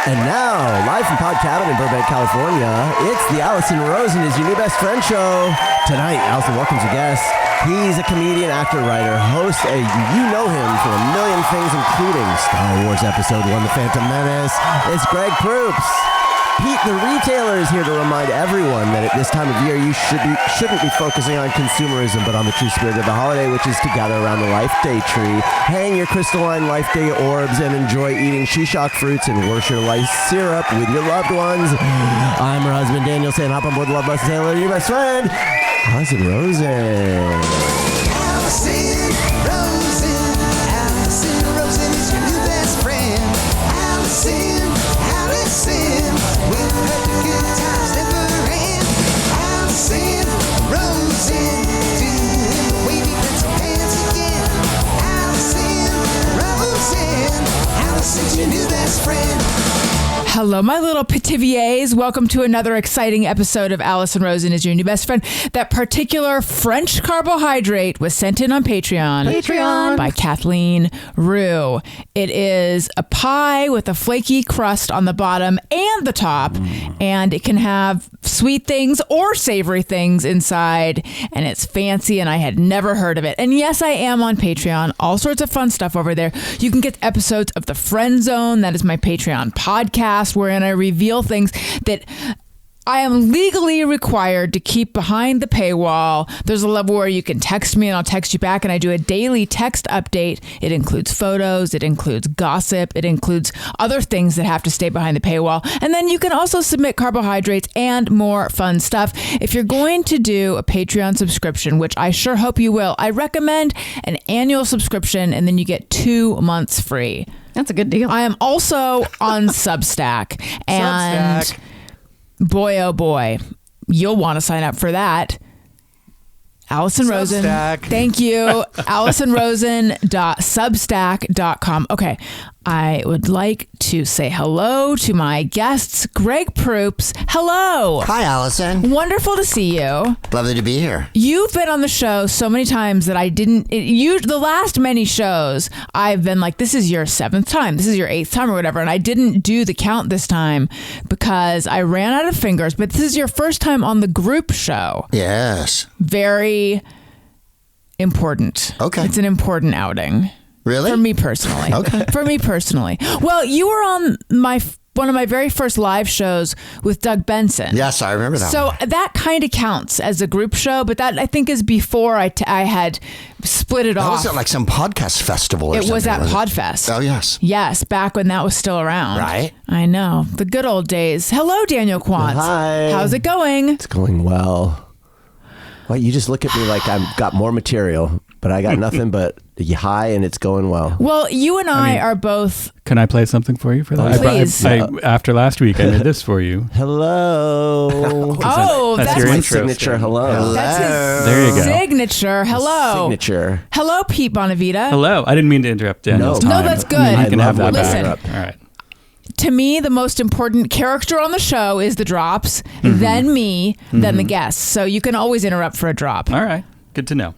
And now, live from Pod Cabin in Burbank, California, it's the Allison Rosen is Your New Best Friend show. Tonight, Allison welcomes a guest. He's a comedian, actor, writer, host, and you know him from a million things, including Star Wars Episode 1, The Phantom Menace. It's Greg Proops. Pete, the retailer, is here to remind everyone that at this time of year, you shouldn't be focusing on consumerism, but on the true spirit of the holiday, which is to gather around the Life Day tree, hang your crystalline Life Day orbs, and enjoy eating Shishak fruits and worship lice syrup with your loved ones. I'm her husband, Daniel, saying hop on board the Love Bus and say hello to your best friend, Allison Rosen. Allison Rosen, Allison Rosen is your new best friend. Allison, with her the good times never end. Allison Rosen, doing the wavy pencil pants again. Allison Rosen, Allison's your new best friend. Hello, my little petiviers. Welcome to another exciting episode of Allison Rosen is Your New Best Friend. That particular French carbohydrate was sent in on Patreon by Kathleen Rue. It is a pie with a flaky crust on the bottom and the top, and it can have sweet things or savory things inside, and it's fancy, and I had never heard of it. And yes, I am on Patreon. All sorts of fun stuff over there. You can get episodes of The Friend Zone. That is my Patreon podcast, wherein I reveal things that I am legally required to keep behind the paywall. There's a level where you can text me and I'll text you back, and I do a daily text update. It includes photos, it includes gossip, it includes other things that have to stay behind the paywall. And then you can also submit carbohydrates and more fun stuff. If you're going to do a Patreon subscription, which I sure hope you will, I recommend an annual subscription, and then you get 2 months free. That's a good deal. I am also on Substack, and boy, oh boy, you'll want to sign up for that. Allison Rosen. Thank you. AllisonRosen.substack.com. Okay. I would like to say hello to my guests, Greg Proops. Hello. Hi, Allison. Wonderful to see you. Lovely to be here. You've been on the show so many times that the last many shows, I've been like, this is your 7th time. This is your 8th time or whatever. And I didn't do the count this time because I ran out of fingers. But this is your first time on the group show. Yes. Very important. Okay. It's an important outing. Really? For me personally. Okay. For me personally. Well, you were on one of my very first live shows with Doug Benson. Yes, I remember that. So that kind of counts as a group show, but that I think is before I had split it off. That was at like some podcast festival or something. It was at Podfest. Oh, yes. Yes, back when that was still around. Right. I know. The good old days. Hello, Daniel Quantz. Hi. How's it going? It's going well. Well, you just look at me like I've got more material, but I got nothing but high, and it's going well. Well, you and I are both... Can I play something for you for that? Please. After last week, I did this for you. Hello. That's your my intro. signature hello. That's his There you go. signature. Hello. Signature. Hello, Pete Bonavita. Hello. I didn't mean to interrupt Daniel's No. time. No, that's good. You can have that Listen. back. All right. To me, the most important character on the show is the drops, then me, then the guests. So you can always interrupt for a drop. All right. Good to know.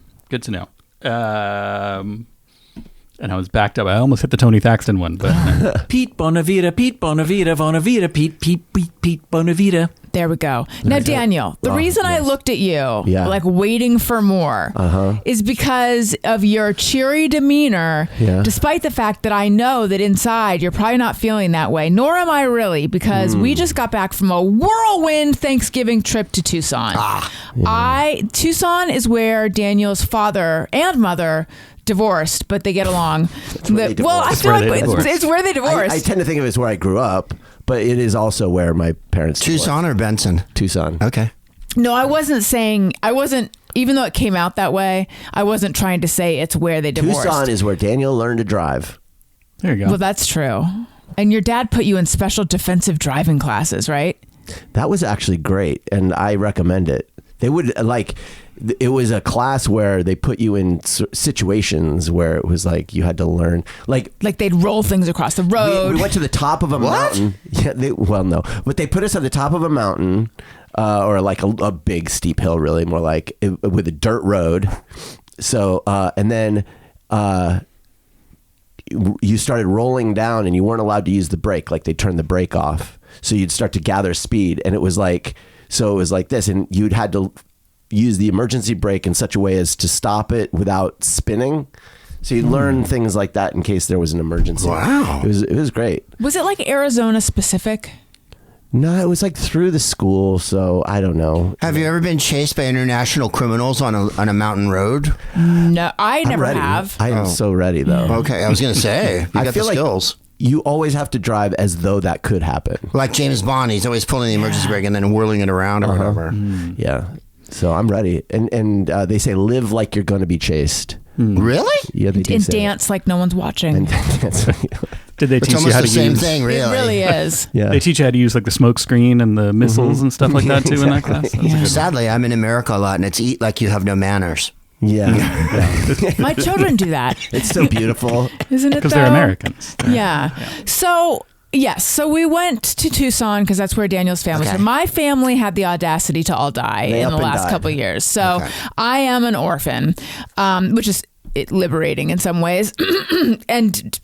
And I was backed up. I almost hit the Tony Thaxton one, but Pete Bonavita, Bonavita, Pete Bonavita. There we go. Now, Daniel, the reason I looked at you, like waiting for more, is because of your cheery demeanor, despite the fact that I know that inside you're probably not feeling that way, nor am I really, because we just got back from a whirlwind Thanksgiving trip to Tucson. Tucson is where Daniel's father and mother divorced, but they get along. Well, I feel like it's where they divorced. I tend to think of it as where I grew up, but it is also where my parents Tucson or Benson? Tucson. Okay. No, I wasn't, even though it came out that way, I wasn't trying to say it's where they divorced. Tucson is where Daniel learned to drive. there you go. Well, that's true. And your dad put you in special defensive driving classes, right? That was actually great, and I recommend it. They would it was a class where they put you in situations where it was like you had to learn, like they'd roll things across the road. We went to the top of a mountain. Yeah, no, but they put us at the top of a mountain, or like a big steep hill, really more like with a dirt road. So and then you started rolling down and you weren't allowed to use the brake. Like they turned the brake off. So you'd start to gather speed. And it was like this. And you'd had to use the emergency brake in such a way as to stop it without spinning. So you learn things like that in case there was an emergency. Wow. It was great. Was it like Arizona specific? No, it was like through the school. So I don't know. Have you ever been chased by international criminals on a mountain road? No, I I'm never ready. have. I am so ready though. Okay, I was going to say, you I got feel the like skills. you always have to drive as though that could happen. Like James Bond, he's always pulling the emergency brake and then whirling it around or whatever. Yeah. So I'm ready. And they say live like you're going to be chased. Really? Yeah, they do And say dance like no one's watching. And dance. Did they It's teach you almost how the to same use? thing, really. It really is. Yeah. They teach you how to use like the smoke screen and the missiles and stuff like that too in that class. That's a good one. Sadly, I'm in America a lot, and it's eat like you have no manners. Yeah. My children do that. It's so beautiful. Isn't it? Because they're though? Americans. Yeah. So, yes. So we went to Tucson because that's where Daniel's family is. Okay. So my family had the audacity to all die They in up the and last died. couple of years. So I am an orphan, which is liberating in some ways and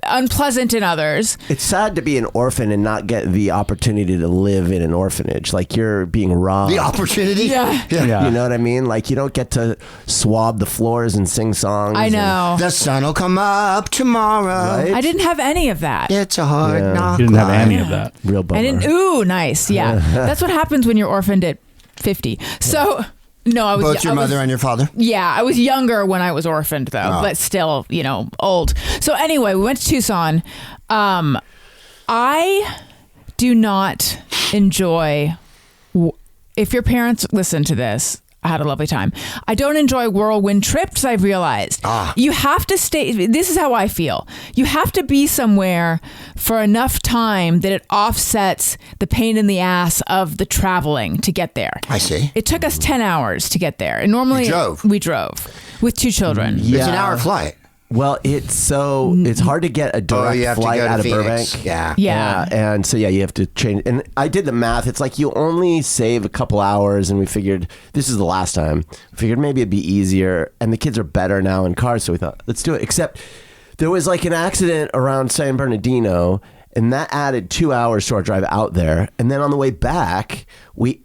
unpleasant in others. It's sad to be an orphan and not get the opportunity to live in an orphanage. Like you're being robbed. The opportunity? Yeah. Yeah. You know what I mean? Like you don't get to swab the floors and sing songs. I know. The sun will come up tomorrow. Right? I didn't have any of that. It's a hard Yeah. knock You didn't have life. any of that. Real bummer. I didn't. Ooh, nice. Yeah. That's what happens when you're orphaned at 50. So, no, I was. Both your I was- mother and your father? Yeah, I was younger when I was orphaned, though, but still, old. So anyway, we went to Tucson. I do not enjoy. If your parents listen to this, I had a lovely time. I don't enjoy whirlwind trips, I've realized. You have to stay. This is how I feel. You have to be somewhere for enough time that it offsets the pain in the ass of the traveling to get there. I see. It took us 10 hours to get there. And normally You drove? we drove with 2 children. It's an hour flight. Well, it's hard to get a direct you have to flight go to out of Phoenix. Burbank. Yeah. Yeah. And so, you have to change. And I did the math. It's like you only save a couple hours. And we figured this is the last time. We figured maybe it'd be easier. And the kids are better now in cars. So we thought, let's do it. Except there was like an accident around San Bernardino. And that added 2 hours to our drive out there. And then on the way back,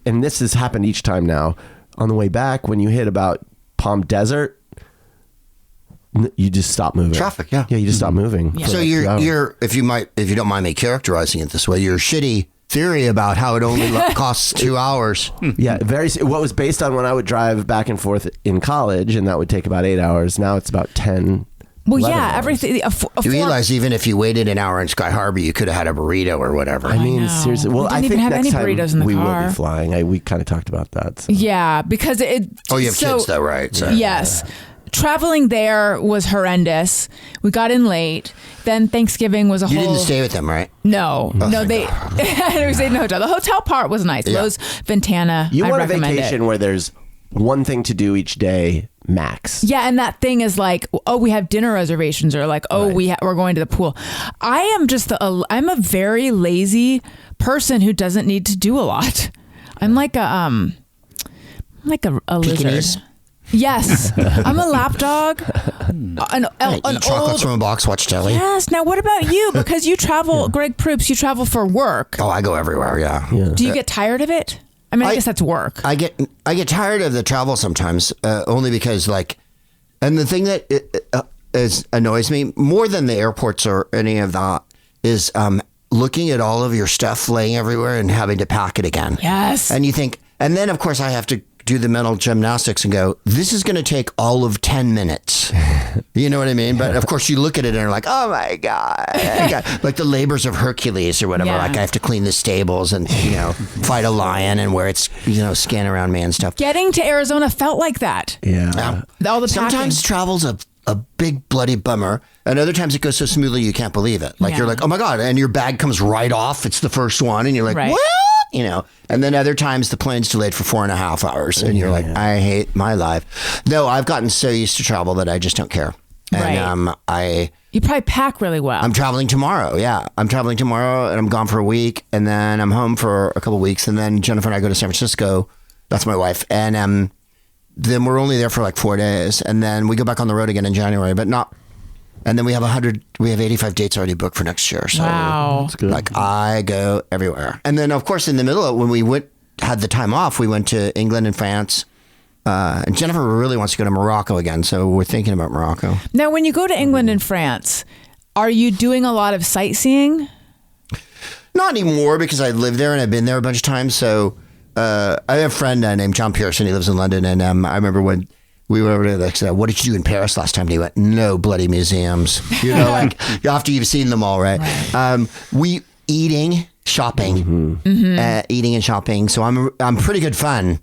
and this has happened each time now, on the way back, when you hit about Palm Desert, you just stop moving. Traffic, yeah. Yeah, you just stop moving. for So like 2 hours. you're if you don't mind me characterizing it this way, your shitty theory about how it only costs 2 hours. Yeah, what was based on when I would drive back and forth in college, and that would take about 8 hours. Now it's about 10. Well, 11 yeah, hours. everything. You realize even if you waited an hour in Sky Harbor, you could have had a burrito or whatever. I mean, know. seriously. Well, We didn't I even think have next any time burritos in the we car. will be flying. We kind of talked about that. So. Yeah, because it. Oh, you have kids though, right? So. Yes. Traveling there was horrendous. We got in late. Then Thanksgiving was a You whole. didn't stay with them, right? No, no, thank they. we stayed in the hotel. The hotel part was nice. Yeah. Lowe's Ventana. You I want a recommend vacation it. where there's one thing to do each day, max. Yeah, and that thing is like, oh, we have dinner reservations, or like, oh, Right. we're going to the pool. I am just I'm a very lazy person who doesn't need to do a lot. I'm like a Pekingese? lizard. Yes, I'm a lapdog. An Eat chocolates old. from a box, watch telly. Yes. Now, what about you? Because you travel, Greg Proops. You travel for work. Oh, I go everywhere. Yeah. Do you get tired of it? I mean, I guess that's work. I get tired of the travel sometimes, only because and the thing that annoys me more than the airports or any of that is looking at all of your stuff laying everywhere and having to pack it again. Yes. And you think, and then of course I have to do the mental gymnastics and go, this is going to take all of 10 minutes. You know what I mean? But of course you look at it and you're like, oh my God. Like the labors of Hercules or whatever. Yeah. Like I have to clean the stables and, fight a lion and where it's, scan around man stuff. Getting to Arizona felt like that. Yeah. All the Sometimes packing. travel's a big bloody bummer, and other times it goes so smoothly you can't believe it. Like Yeah. you're like, oh my God, and your bag comes right off. It's the first one, and you're like, Right. what? And then other times the plane's delayed for 4.5 hours, and you're like, I hate my life. No, I've gotten so used to travel that I just don't care. And Right. You probably pack really well. I'm traveling tomorrow. Yeah, I'm traveling tomorrow, and I'm gone for a week, and then I'm home for a couple weeks, and then Jennifer and I go to San Francisco. That's my wife, and then we're only there for like 4 days, and then we go back on the road again in January, but not And then we have 85 dates already booked for next year. So Wow. That's good. like I go everywhere. And then of course in the middle of when we had the time off, we went to England and France. And Jennifer really wants to go to Morocco again, so we're thinking about Morocco. Now, when you go to England and France, are you doing a lot of sightseeing? Not anymore because I live there and I've been there a bunch of times. So I have a friend named John Pearson. He lives in London, and I remember when we were over there. Like, said, what did you do in Paris last time? And he went, no bloody museums. You know, like after you've seen them all, right? We eating, shopping, eating and shopping. So I'm pretty good fun.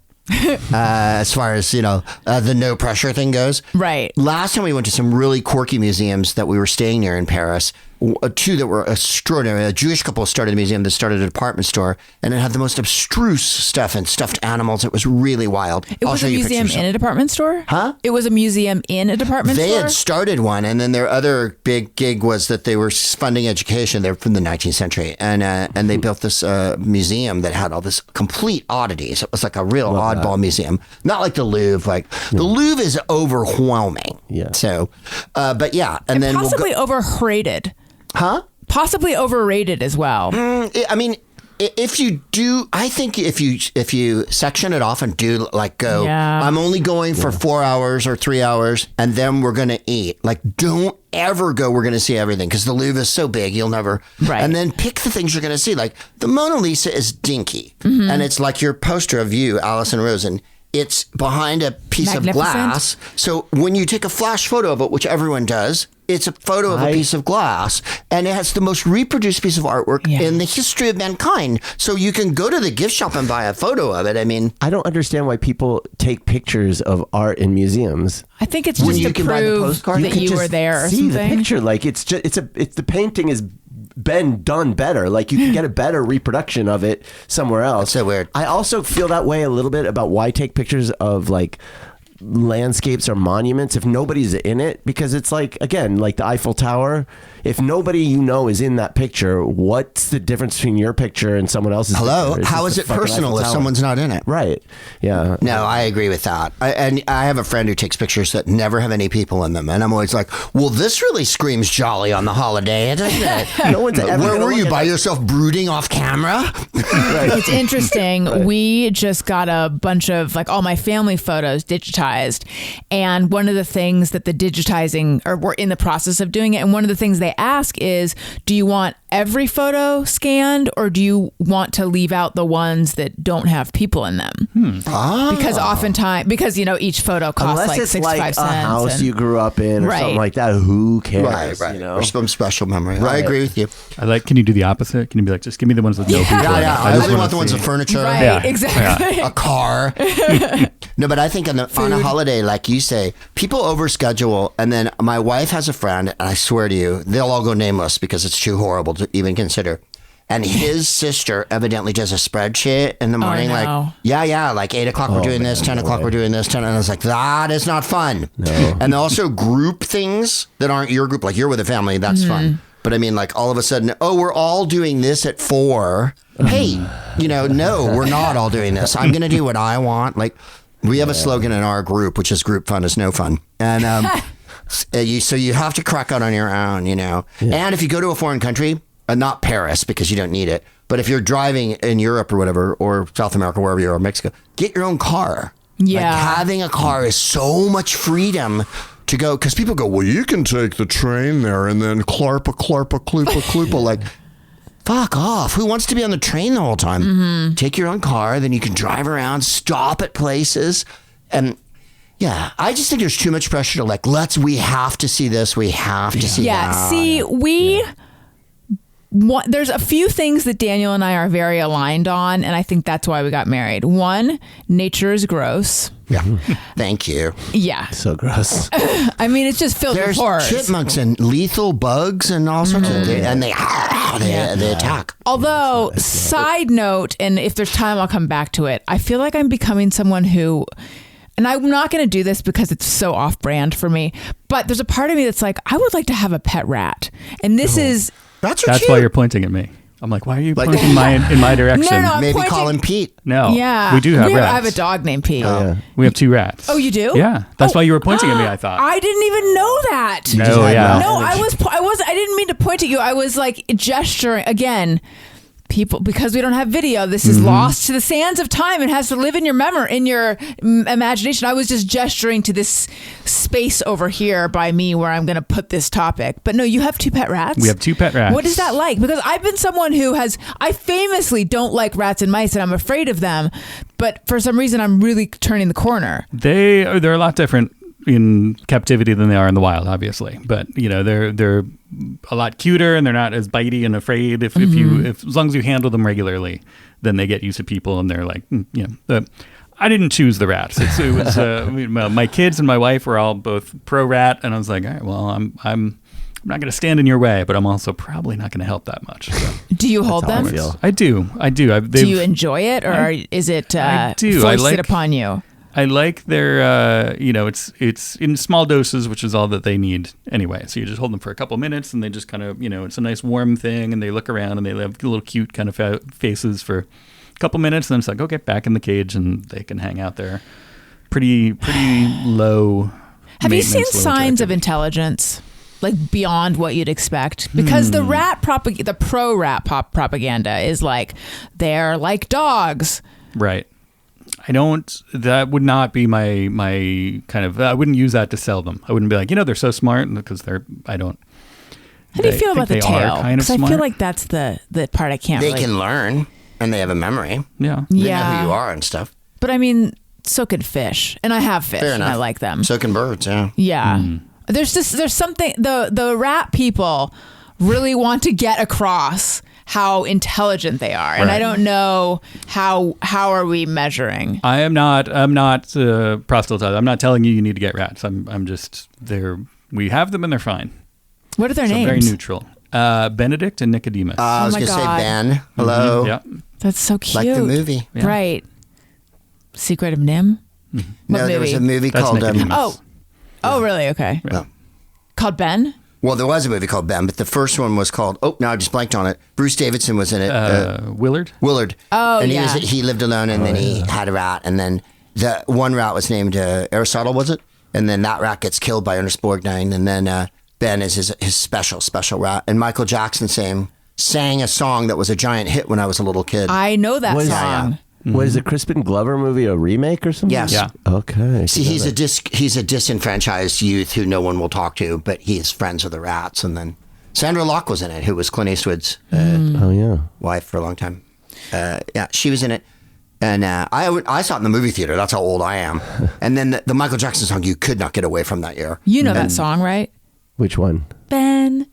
As far as the no pressure thing goes. Right. Last time we went to some really quirky museums that we were staying near in Paris. Two that were extraordinary. A Jewish couple started a museum that started a department store, and it had the most abstruse stuff and stuffed animals. It was really wild. It was a museum in a department store? Huh? It was a museum in a department store? They had started one, and then their other big gig was that they were funding education. They're from the 19th century, and they built this museum that had all this complete oddities. It was like a real oddball museum, not like the Louvre. Like the Louvre is overwhelming. Yeah. So, but yeah, and then possibly overrated. Huh? Possibly overrated as well. I mean, if you do, I think if you section it off and do like go, I'm only going for 4 hours or 3 hours, and then we're gonna eat. Like, don't ever go. We're gonna see everything because the Louvre is so big, you'll never. Right. And then pick the things you're gonna see. Like the Mona Lisa is dinky, and it's like your poster of you, Alice and Rosen. It's behind a piece of glass. So when you take a flash photo of it, which everyone does, it's a photo of a piece of glass, and it has the most reproduced piece of artwork in the history of mankind. So you can go to the gift shop and buy a photo of it. I mean, I don't understand why people take pictures of art in museums. I think it's just to prove that you were there or see something. The picture, like it's the painting is been done better. Like you can get a better reproduction of it somewhere else. That's so weird. I also feel that way a little bit about why take pictures of like landscapes or monuments if nobody's in it, because it's like, again, like the Eiffel Tower, if nobody is in that picture, what's the difference between your picture and someone else's picture? How is it personal if someone's not in it? Right. Yeah. No, I agree with that. And I have a friend who takes pictures that never have any people in them, and I'm always like, well, this really screams jolly on the holiday, doesn't it? No one's ever Where gonna were you, look by at yourself brooding off camera? Right. It's interesting. We just got a bunch of like all my family photos digitized. And one of the things that the digitizing, or we're in the process of doing it, and one of the things they ask is, do you want every photo scanned, or do you want to leave out the ones that don't have people in them? Because oftentimes, each photo costs Unless like it's 65 like cents. a house and- you grew up in or something like that, who cares? Right. You know? Or some special memory. I agree with you. Can you do the opposite? Can you be like, just give me the ones with no people? Yeah. I just only wanna want the ones see. with furniture. Right, Yeah. exactly. A car. No, but I think on a holiday, like you say, people overschedule. And then my wife has a friend, and I swear to you, they'll all go nameless because it's too horrible to even consider. And his sister evidently does a spreadsheet in the morning, no. like 8 o'clock we're doing this, 10 o'clock we're doing this, 10. And I was like, that is not fun. No. And also group things that aren't your group, like you're with a family, that's fun. But I mean, like all of a sudden, we're all doing this at 4. Hey, no, we're not all doing this. I'm going to do what I want. Like we have a slogan in our group, which is group fun is no fun. And so you have to crack out on your own, And if you go to a foreign country, not Paris because you don't need it, but if you're driving in Europe or whatever, or South America, wherever you are, Mexico, get your own car. Yeah. Like having a car is so much freedom to go, because people go, well, you can take the train there and then clarpa, kloopa. Like, fuck off. Who wants to be on the train the whole time? Take your own car, then you can drive around, stop at places. And yeah, I just think there's too much pressure to like, we have to see this, we have to see that. See, there's a few things that Daniel and I are very aligned on, and I think that's why we got married. One, nature is gross. Yeah. Thank you. Yeah. So gross. I mean, it's just filled with horrors. There's chipmunks and lethal bugs and all sorts of things, and they attack. Although, side note, and if there's time, I'll come back to it. I feel like I'm becoming someone who, and I'm not going to do this because it's so off-brand for me, but there's a part of me that's like, I would like to have a pet rat. And this is... That's why you're pointing at me. I'm like, why are you pointing in my direction? No, I'm Maybe pointing- call him Pete. No, Yeah. we do have rats. I have a dog named Pete. We have 2 rats. Oh, you do? Yeah, that's why you were pointing at me. I thought. I didn't even know that. No, yeah. No, I didn't mean to point at you. I was like gesturing again. People, because we don't have video, this is lost to the sands of time and has to live in your memory, in your imagination. I was just gesturing to this space over here by me where I'm going to put this topic. But no, you have 2 pet rats. We have 2 pet rats. What is that like? Because I've been someone who I famously don't like rats and mice, and I'm afraid of them. But for some reason, I'm really turning the corner. They're a lot different in captivity than they are in the wild, obviously. But they're a lot cuter, and they're not as bitey and afraid. If as long as you handle them regularly, then they get used to people, and they're like, I didn't choose the rats. It was my kids and my wife were all both pro rat, and I was like, all right, well, I'm not going to stand in your way, but I'm also probably not going to help that much. So. Do you hold how I them? feel. I do. Do you enjoy it, or is it I do. foisted upon you? I like their, it's in small doses, which is all that they need anyway. So you just hold them for a couple minutes, and they just kind of, it's a nice warm thing, and they look around, and they have little cute kind of faces for a couple minutes, and then it's like, okay, back in the cage, and they can hang out there. Pretty low. Have you seen maintenance, low signs of activity. intelligence? Like beyond what you'd expect, because the pro rat propaganda is like they're like dogs. Right. That would not be my kind of, I wouldn't use that to sell them. I wouldn't be like, they're so smart, because I don't. How do you feel about the tail? Kind of Because I feel smart. like that's the part I can't. They really... can learn, and they have a memory. Yeah. They Yeah. know who you are and stuff. But I mean, so can fish, and I have fish, Fair and enough. I like them. So can birds, yeah. Yeah. There's something the rat people really want to get across how intelligent they are, and I don't know how are we measuring. I'm not proselytizing. I'm not telling you need to get rats. I'm just we have them, and they're fine. What are their So names? very neutral. Benedict and Nicodemus. I was my going to say God. Ben. Hello. Yeah. That's so cute. Like the movie. Yeah. Right. Secret of Nim? No, there was a movie That's called... Nicodemus. Oh, really? Okay. well, Called Ben? well, there was a movie called Ben, but the first one was called... Oh, no, I just blanked on it. Bruce Davidson was in it. Willard. Willard. Oh, and yeah. he lived alone, and then he had a rat, and then the one rat was named Aristotle, was it? And then that rat gets killed by Ernest Borgnine, and then Ben is his special rat. And Michael Jackson sang a song that was a giant hit when I was a little kid. I know that Was- song. What is the Crispin Glover movie, a remake or something? Yes. Yeah. Okay. See, he's a disenfranchised youth who no one will talk to, but he is friends with the rats. And then Sandra Locke was in it, who was Clint Eastwood's Oh, yeah. wife for a long time. Yeah, she was in it. And I saw it in the movie theater. That's how old I am. And then the Michael Jackson song, you could not get away from that year. You know that song, right? Which one? Ben.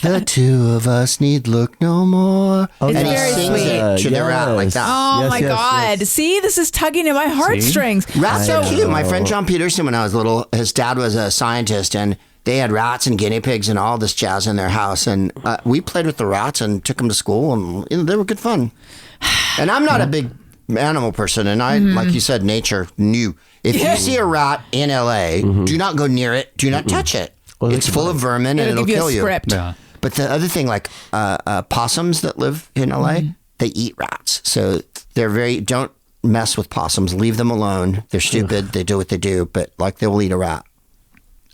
The two of us need look no more. Oh, It's and he very sings sweet. it to the rat like Yes. that. Oh Yes, my yes, God. yes. See, this is tugging at my heartstrings. Rats So- are cute. My friend John Peterson, when I was little, his dad was a scientist, and they had rats and guinea pigs and all this jazz in their house. And we played with the rats and took them to school, and they were good fun. And I'm not a big animal person, and I, like you said, nature knew. If you see a rat in LA, do not go near it. Do not touch it. Well, It's full of vermin, and It'll it'll give you kill a you. script. Yeah. But the other thing, like possums that live in LA, they eat rats. So they're don't mess with possums. Leave them alone. They're stupid. They do what they do, but like they'll eat a rat.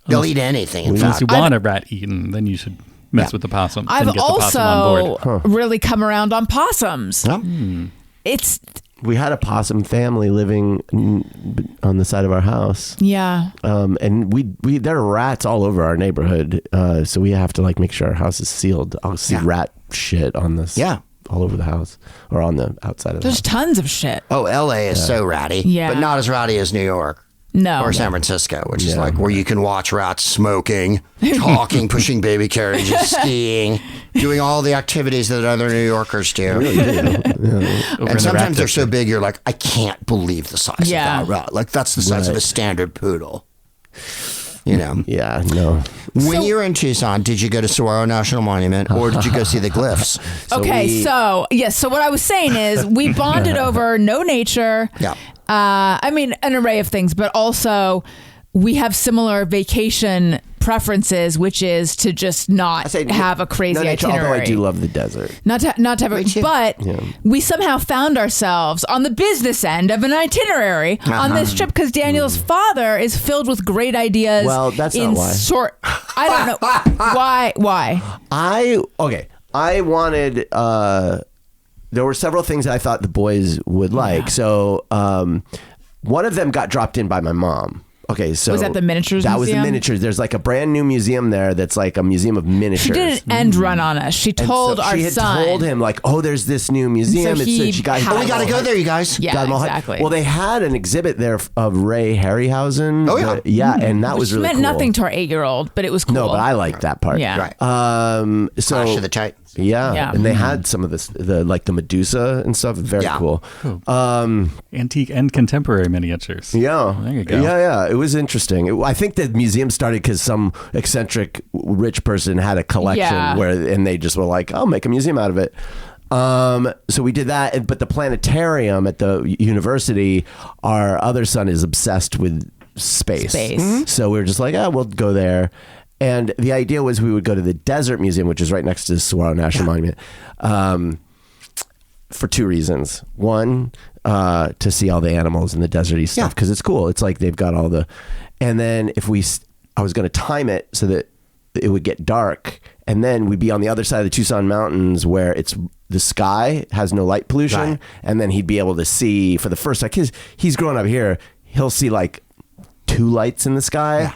They'll eat anything, in Unless fact. you want a rat eaten, then you should mess with the possum. I've and get the possum on board. also really come around on possums. Yeah. It's, We had a possum family living on the side of our house. yeah. And we there are rats all over our neighborhood. So we have to like make sure our house is sealed. I'll see Yeah. rat shit on this. Yeah. All over the house or on the outside of the There's house. tons of shit. Oh, LA is so ratty. Yeah. But not as ratty as New York. No. Or San Francisco, which is Yeah. like where you can watch rats smoking, talking, pushing baby carriages, skiing, doing all the activities that other New Yorkers do. Over in the And sometimes rat they're so district. big, you're like, I can't believe the size Yeah. of that rat. Like, that's the size of a Right. standard poodle. You know? Yeah, no. When you were in Tucson, did you go to Saguaro National Monument or did you go see the glyphs? Okay, so yes, so what I was saying is we bonded over no nature. Yeah. I mean, an array of things, but also we have similar vacation preferences, which is to just not have a crazy itinerary. Although I do love the desert. Not to have it, but we somehow found ourselves on the business end of an itinerary on this trip because Daniel's father is filled with great ideas. Well, that's not why. I don't know why. I wanted. There were several things that I thought the boys would like. So one of them got dropped in by my mom. Okay, so was that the miniatures museum? That was the miniatures. There's like a brand new museum there that's like a museum of miniatures. She did an end run on us. She told our she had son. told him like, oh, there's this new museum. So we got we got to go there, you guys. Yeah, exactly. Well, they had an exhibit there of Ray Harryhausen. Oh, yeah. Yeah, and that Which was really meant cool. nothing to our 8-year-old, but it was cool. No, but I liked that part. Yeah. Right. So Clash of the Titans. Yeah, and they had some of this, the Medusa and stuff. Very cool. Antique and contemporary miniatures. Yeah, there you go. Yeah. It was interesting. I think the museum started because some eccentric rich person had a collection and they just were like, "I'll make a museum out of it." So we did that, but the planetarium at the university, our other son is obsessed with space. So we were just like, we'll go there. And the idea was we would go to the Desert Museum, which is right next to the Saguaro National Monument, for two reasons. One, to see all the animals and the deserty stuff, because it's cool. It's like they've got all the... And then I was going to time it so that it would get dark, and then we'd be on the other side of the Tucson Mountains where the sky has no light pollution, and then he'd be able to see for the first time, because he's growing up here, he'll see like 2 lights in the sky,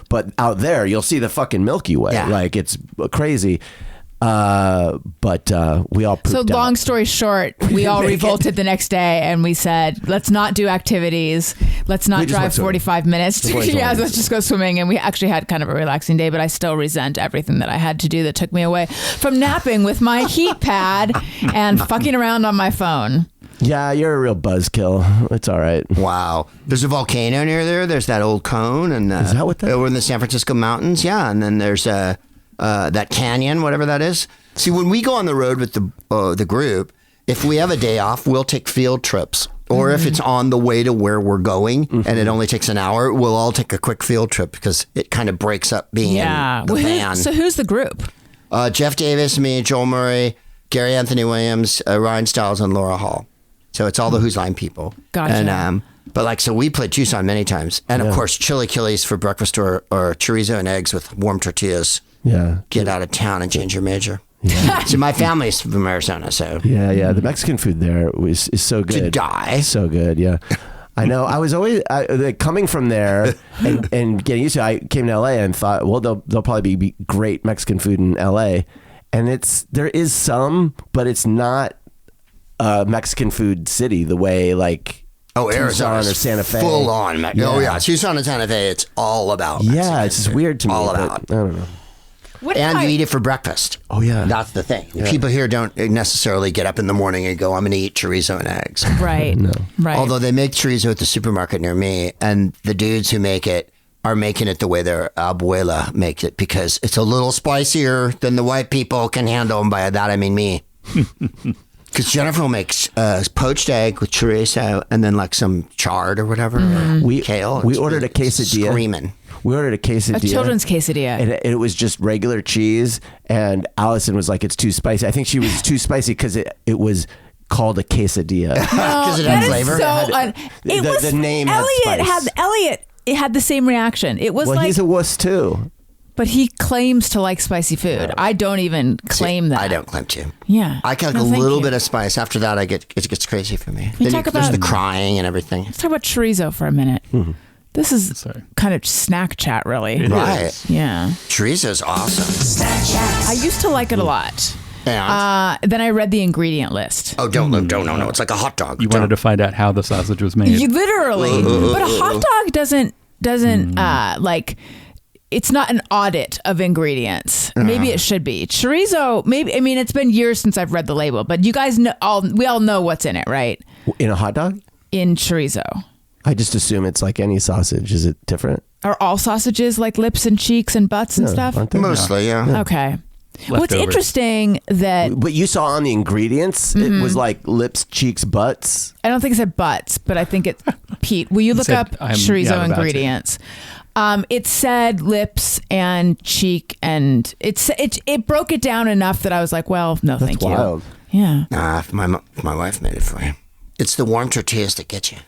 but out there you'll see the fucking Milky Way. Like it's crazy. But we all pooped out. Long story short, we all revolted the next day and we said, let's not do activities. Let's not drive 45 minutes. Let's just go swimming. And we actually had kind of a relaxing day, but I still resent everything that I had to do that took me away from napping with my heat pad and fucking around on my phone. Yeah, you're a real buzzkill. It's all right. Wow. There's a volcano near there. There's that old cone. And is that what that is? Over in the San Francisco mountains. Yeah. And then there's that canyon, whatever that is. See, when we go on the road with the group, if we have a day off, we'll take field trips. Or if it's on the way to where we're going and it only takes an hour, we'll all take a quick field trip because it kind of breaks up being in the van. So who's the group? Jeff Davis, me, Joel Murray, Gary Anthony Williams, Ryan Stiles, and Laura Hall. So it's all the Who's Line people. Gotcha. And, but so we played Tucson many times. And of course, chili Achilles for breakfast or chorizo and eggs with warm tortillas. Yeah. Get out of town and change your major. Yeah. So my family's from Arizona, so. Yeah. The Mexican food there is so good. To die. So good, yeah. I know. I was always coming from there and getting used to it. I came to LA and thought, well, there'll probably be great Mexican food in LA. And there is some, but it's not a Mexican food city the way like Arizona or Santa Fe. Full on. Oh yeah, Tucson and Santa Fe. It's all about Mexican. Yeah, it's just weird to me. All about. I don't know. And you eat it for breakfast. Oh yeah, that's the thing. Yeah. People here don't necessarily get up in the morning and go, "I'm going to eat chorizo and eggs." Right. No. Right. Although they make chorizo at the supermarket near me, and the dudes who make it are making it the way their abuela makes it because it's a little spicier than the white people can handle. And by that I mean me. Because Jennifer will make poached egg with chorizo and then like some chard or whatever, or kale. We ordered a quesadilla. Screaming. We ordered a quesadilla. A children's quesadilla. And it was just regular cheese. And Allison was like, it's too spicy. I think she was too spicy because it was called a quesadilla. Because it had flavor. The name Elliot had the same reaction. It was he's a wuss too. But he claims to like spicy food. I don't even claim that. I don't claim to. Yeah. I can like a little bit of spice. After that, it gets crazy for me. There's the crying and everything. Let's talk about chorizo for a minute. Mm-hmm. This is kind of snack chat, really. Right. Yeah. Chorizo's awesome. Snack chat. I used to like it a lot. And? Then I read the ingredient list. Oh, don't. It's like a hot dog. You wanted to find out how the sausage was made. Literally. But a hot dog doesn't like... It's not an audit of ingredients. Maybe it should be. Chorizo, maybe. I mean, it's been years since I've read the label, but you guys know, we all know what's in it, right? In a hot dog? In chorizo. I just assume it's like any sausage. Is it different? Are all sausages like lips and cheeks and butts and stuff? Mostly, yeah. Okay. What's interesting that... But you saw on the ingredients, it was like lips, cheeks, butts. I don't think it said butts, but I think it... Pete, will you look up chorizo ingredients? It said lips and cheek, and it broke it down enough that I was like, well, no, That's thank wild. you. Yeah. Nah, if my wife made it for you. It's the warm tortillas that get you.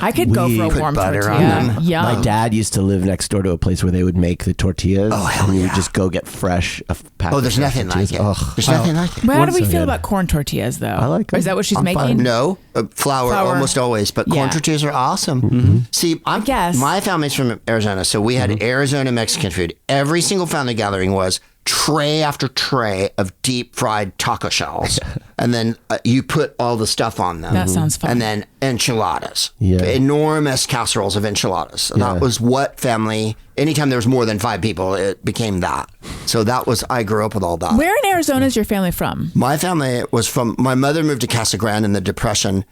I could go for a put warm butter on tortilla. them. Yum. My dad used to live next door to a place where they would make the tortillas. Oh, hell and you yeah. would just go get fresh. Oh, there's nothing like it. There's nothing like it. Well, how do we so feel good. about corn tortillas, though? I like Or is them. that what she's I'm making? fine. No, flour almost always, but corn Yeah. tortillas are awesome. Mm-hmm. See, I guess. my family's from Arizona, so we had Mm-hmm. Arizona Mexican food. Every single family gathering was tray after tray of deep fried taco shells, and then you put all the stuff on them. That sounds fun. And then enchiladas, Yeah. enormous casseroles of enchiladas. Yeah. That was what family. Anytime there was more than 5 people, it became that. So that was I grew up with all that. Where in Arizona is your family from? My family was from, my mother moved to Casa Grande in the Depression.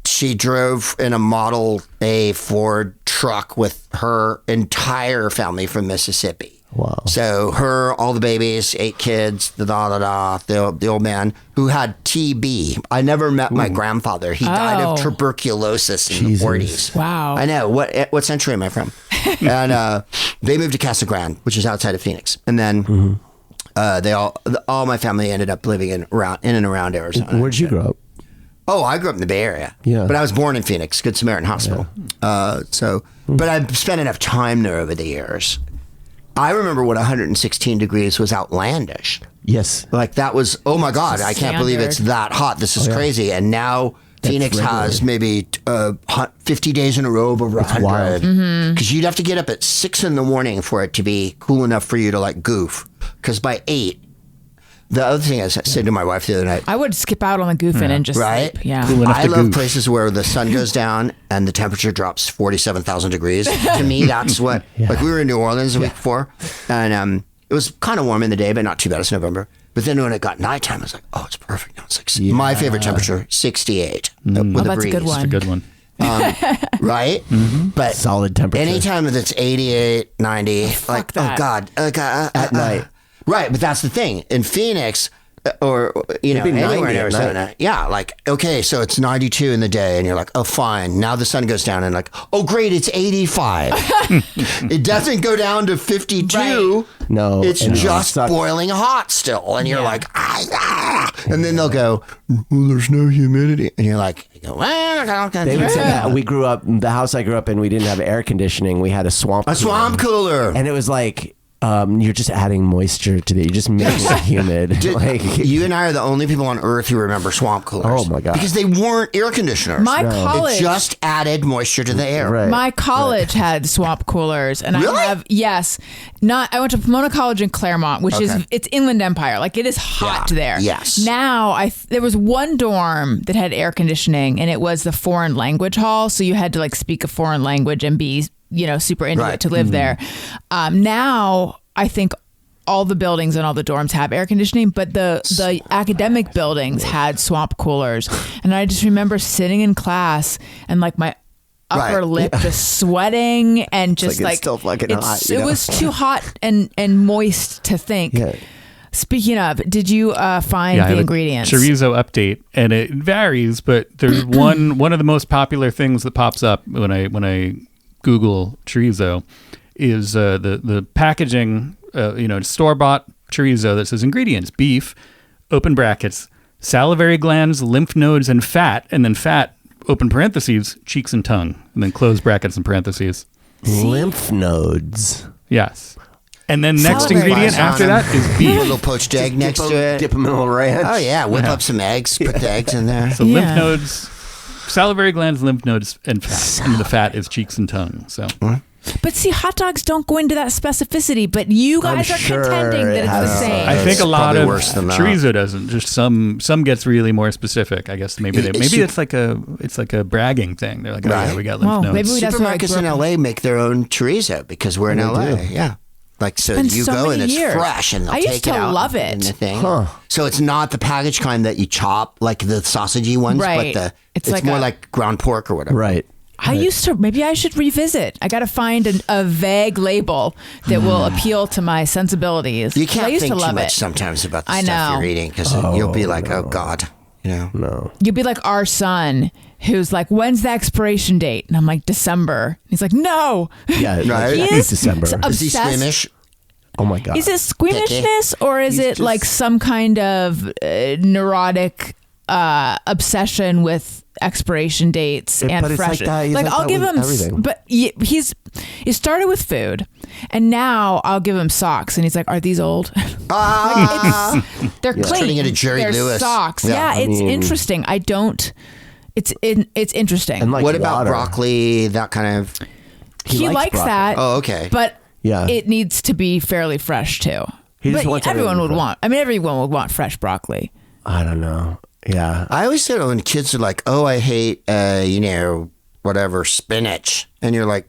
She drove in a Model A Ford truck with her entire family from Mississippi. Wow. So her, all the babies, 8 kids, the old man who had TB. I never met my grandfather. He died of Oh. tuberculosis in Jesus. the 40s. Wow. I know. What century am I from? And they moved to Casa Grande, which is outside of Phoenix. And then they all my family ended up living in and around Arizona. Where'd you grow up? Oh, I grew up in the Bay Area. Yeah. But I was born in Phoenix, Good Samaritan Hospital. But I've spent enough time there over the years. I remember when 116 degrees was outlandish. Yes. Like that was, oh my God, I can't believe it's standard. that hot. This is crazy. And now Phoenix has regular. maybe 50 days in a row of over 100. wild. Because you'd have to get up at 6 in the morning for it to be cool enough for you to like goof. Because by 8, the other thing I said to my wife the other night, I would skip out on the goofing and just right? sleep. Yeah. Cool enough I to love goof. places where the sun goes down and the temperature drops 47,000 degrees. To me, that's what, like we were in New Orleans the week before, and it was kind of warm in the day, but not too bad. It's November. But then when it got nighttime, I was like, oh, it's perfect now. It's like my favorite temperature, 68 with Oh, a that's a breeze. good one. It's a good one. Right? But Solid temperature. anytime that it's 88, 90, like, that. oh God. At night. Right, but that's the thing. In Phoenix, or It'd be anywhere 90 in at Arizona, night. yeah, like okay, so it's 92 in the day, and you're like, oh, fine. Now the sun goes down, and like, oh, great, it's 85. It doesn't go down to 52. Right. No, it's and it just sucks. boiling hot still, and you're Yeah. like, and then they'll go, well, there's no humidity, and you're like, well, They would say that we grew up, the house I grew up in, we didn't have air conditioning. We had a swamp a swamp cooler. And it was like, you're just adding moisture to the, you're just making it humid. Like, You and I are the only people on Earth who remember swamp coolers. Oh, my God. Because they weren't air conditioners. My college. It just added moisture to the air. Right. My college had swamp coolers, and Really? I have I went to Pomona College in Claremont, which is it's Inland Empire. Like it is hot Yeah. there. Yes. Now there was one dorm that had air conditioning, and it was the foreign language hall, so you had to like speak a foreign language and be super into Right. it to live there. Now I think all the buildings and all the dorms have air conditioning, but the academic buildings had swamp coolers, and I just remember sitting in class and like my upper Right. lip just sweating and just like it's still fucking hot, you It know? was too hot and moist to think. Yeah. Speaking of, did you find I have the a ingredients? chorizo update, and it varies, but there's one of the most popular things that pops up when I Google chorizo is the packaging. Store bought chorizo that says ingredients: beef, open brackets, salivary glands, lymph nodes, and fat, and then fat, open parentheses, cheeks and tongue, and then close brackets and parentheses. lymph nodes. Yes. And then next Salivary ingredient glands after on that 'em. is A beef. little poached egg next to it. Dip them in a little ranch. Oh yeah, whip up some eggs, put the eggs in there. So Yeah. lymph nodes, salivary glands, lymph nodes, and fat. And the fat is cheeks and tongue. So But see, hot dogs don't go into that specificity, but you guys I'm are sure contending that it it's the has same. I think It's a lot probably of worse than that. chorizo doesn't. Just some gets really more specific. I guess maybe it's like a bragging thing. They're like, oh yeah, Right. we got lymph Well, nodes. maybe we that's what I Supermarkets grew in up LA make their own chorizo because we're in LA. Yeah. Like so been you so go and many it's years. fresh and they'll I used take to it out love in it. the thing. So it's not the packaged kind that you chop like the sausagey ones, Right. but It's it's like more a- like ground pork or whatever. Right. I used to, maybe I should revisit. I got to find a vague label that will appeal to my sensibilities. You I can't used think to too love much it. sometimes about the I stuff know. you're eating because you'll be like, oh God. You know? No. You'd be like our son, who's like, "When's the expiration date?" And I'm like, "December." He's like, "No." Yeah, Right. He it's is December. Is he obsessed. squeamish? Oh my god. Is it squeamishness or is He's it just- like some kind of neurotic obsession with expiration dates and but it's fresh? like that. He's like I'll that give with him, everything. but it started with food, and now I'll give him socks, and he's like, "Are these old?" They're clean. Turning into Jerry They're Lewis. socks. Yeah, Yeah, I it's mean- interesting. It's interesting. And like What about water. broccoli? That kind of. he likes broccoli. that. Oh, okay. But Yeah. it needs to be fairly fresh too. He just But wants everyone everything would fresh. want. I mean, everyone would want fresh broccoli. I don't know. Yeah. I always said when kids are like, "Oh, I hate, whatever spinach," and you're like,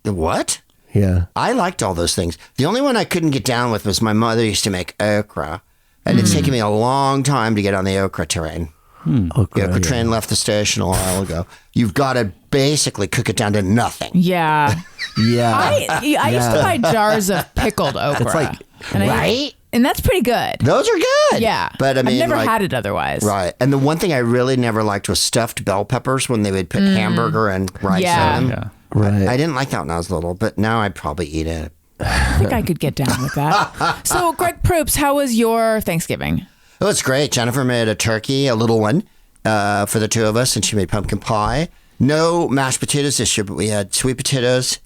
"What?" Yeah. I liked all those things. The only one I couldn't get down with was my mother used to make okra, and it's taken me a long time to get on the okra train. Okay. The okra train left the station a while ago. You've got to basically cook it down to nothing. Yeah. Yeah. I used to buy jars of pickled okra. It's like- and Right? and that's pretty good. Those are good. Yeah. But I mean, I've never like, had it otherwise. Right. And the one thing I really never liked was stuffed bell peppers when they would put hamburger and rice Yeah. in them. Yeah. Right. I didn't like that when I was little, but now I'd probably eat it. I think I could get down with that. So, Greg Proops, how was your Thanksgiving? Oh, it's great. Jennifer made a turkey, a little one, for the two of us, and she made pumpkin pie. No mashed potatoes this year, but we had sweet potatoes,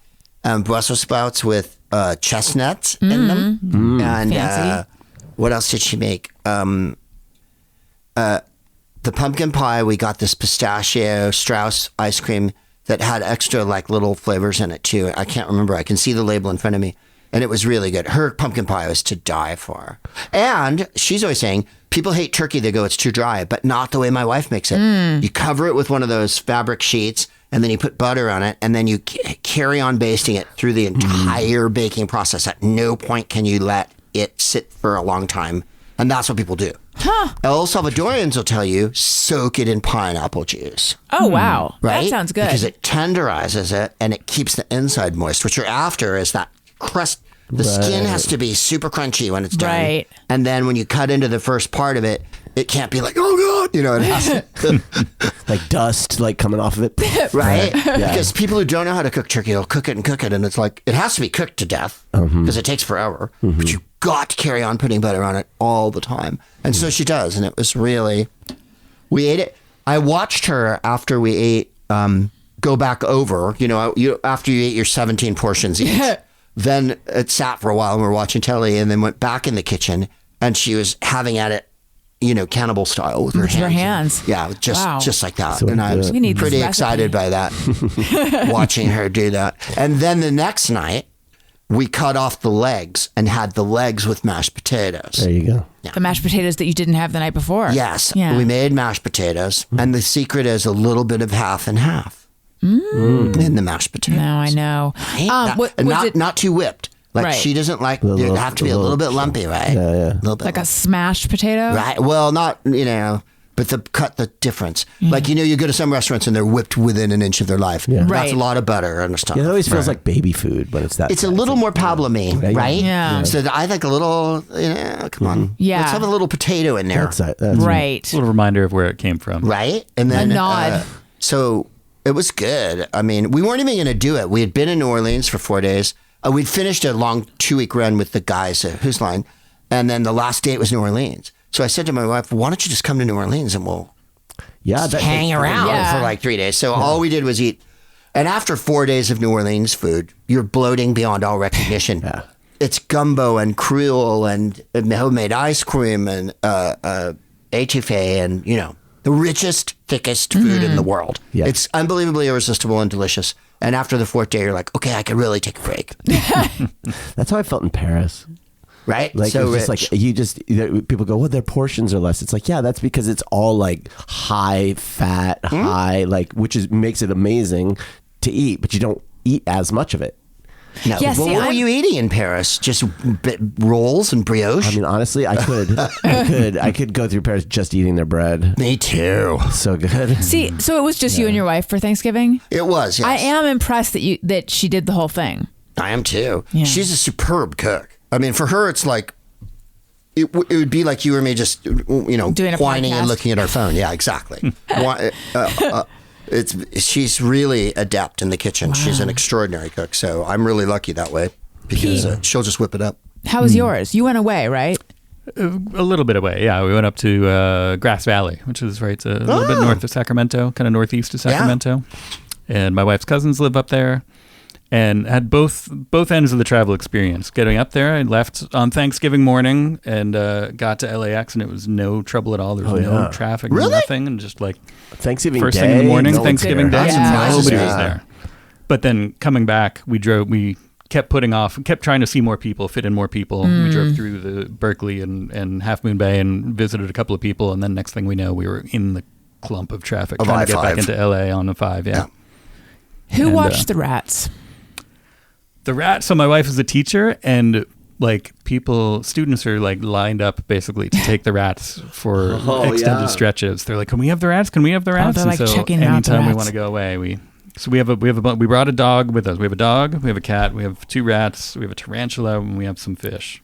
Brussels sprouts with chestnuts in them. And Fancy. what else did she make? The pumpkin pie, we got this pistachio Strauss ice cream that had extra like little flavors in it too. I can't remember. I can see the label in front of me. And it was really good. Her pumpkin pie was to die for. And she's always saying, people hate turkey. They go, it's too dry, but not the way my wife makes it. You cover it with one of those fabric sheets, and then you put butter on it, and then you carry on basting it through the entire baking process. At no point can you let it sit for a long time. And that's what people do. El Salvadorians will tell you, soak it in pineapple juice. Oh, wow. Right? That sounds good. Because it tenderizes it and it keeps the inside moist. What you're after is that crust. The skin has to be super crunchy when it's done. Right. And then when you cut into the first part of it, it can't be like, oh, God. You know, it has to. like dust like coming off of it. Right? Because people who don't know how to cook turkey, they'll cook it. And it's like, it has to be cooked to death because it takes forever. But you got to carry on putting butter on it all the time. And so she does. And it was really, we ate it. I watched her after we ate, go back over, after you ate your 17 portions each. Then it sat for a while and we were watching telly and then went back in the kitchen and she was having at it, cannibal style with her With hands. her hands. Yeah, Wow. just like that. So and I was We need this pretty recipe. excited by that, watching her do that. And then the next night, we cut off the legs and had the legs with mashed potatoes. There you go. The mashed potatoes that you didn't have the night before. Yes, Yeah. we made mashed potatoes. And the secret is a little bit of half and half in the mashed potatoes. Now I know. And Was it not too whipped. Like Right. she doesn't like, Little- it have to be a little bit lumpy, right? Yeah, yeah. A little bit like a smashed potato? Right. Well, not, but the difference. Like, you go to some restaurants and they're whipped within an inch of their life. Yeah. That's Right. a lot of butter and stuff. Yeah, it always feels like baby food, but it's that. It's a little more pablo-y, right? Yeah. So I think a little, come on. Yeah. Let's have a little potato in there. That's Right. A little reminder of where it came from. Right? And then A nod. So it was good. I mean, we weren't even going to do it. We had been in New Orleans for 4 days. We'd finished a long 2-week run with the guys at Who's Line. And then the last date was New Orleans. So I said to my wife, why don't you just come to New Orleans and we'll hang around Yeah. for like 3 days. So all we did was eat. And after 4 days of New Orleans food, you're bloating beyond all recognition. Yeah. It's gumbo and creole and homemade ice cream and etouffee and, the richest, thickest food in the world. Yeah. It's unbelievably irresistible and delicious. And after the 4th day, you're like, okay, I could really take a break. That's how I felt in Paris. Right? Like so it's just rich. like people go, well, their portions are less. It's like, yeah, that's because it's all like high fat, high which makes it amazing to eat, but you don't eat as much of it. No. Yeah, Well, see, what were I'm- you eating in Paris? Just rolls and brioche? I mean, honestly, I could go through Paris just eating their bread. Me too. So good. See, so it was just you and your wife for Thanksgiving? It was, yes. I am impressed that she did the whole thing. I am too. Yeah. She's a superb cook. I mean, for her, it's like it would be like you or me just, Doing a whining and podcast. looking at our phone. Yeah, exactly. She's really adept in the kitchen. She's an extraordinary cook. So I'm really lucky that way because she'll just whip it up. How was yours? You went away, right? A little bit away, yeah. We went up to Grass Valley, which is a little bit north of Sacramento, kind of northeast of Sacramento. And my wife's cousins live up there, and had both ends of the travel experience. Getting up there, I left on Thanksgiving morning and got to LAX, and it was no trouble at all. There was no traffic, nothing, and just like Thanksgiving first Day, thing in the morning, no one's Thanksgiving there. Day, Yeah. nobody was there. But then coming back, we kept putting off, kept trying to see more people, fit in more people. We drove through the Berkeley and Half Moon Bay and visited a couple of people, and then next thing we know, we were in the clump of traffic Of trying to get back I-5. into LA on the 5. Yeah. Who And, watched the rats? The rat. So my wife is a teacher, and like students are like lined up basically to take the rats for extended stretches. They're like, "Can we have the rats? Can we have the rats?" they're, And like, so checking out the anytime we rats. want to go away, we brought a dog with us. We have a dog, we have a cat, we have 2 rats, we have a tarantula, and we have some fish.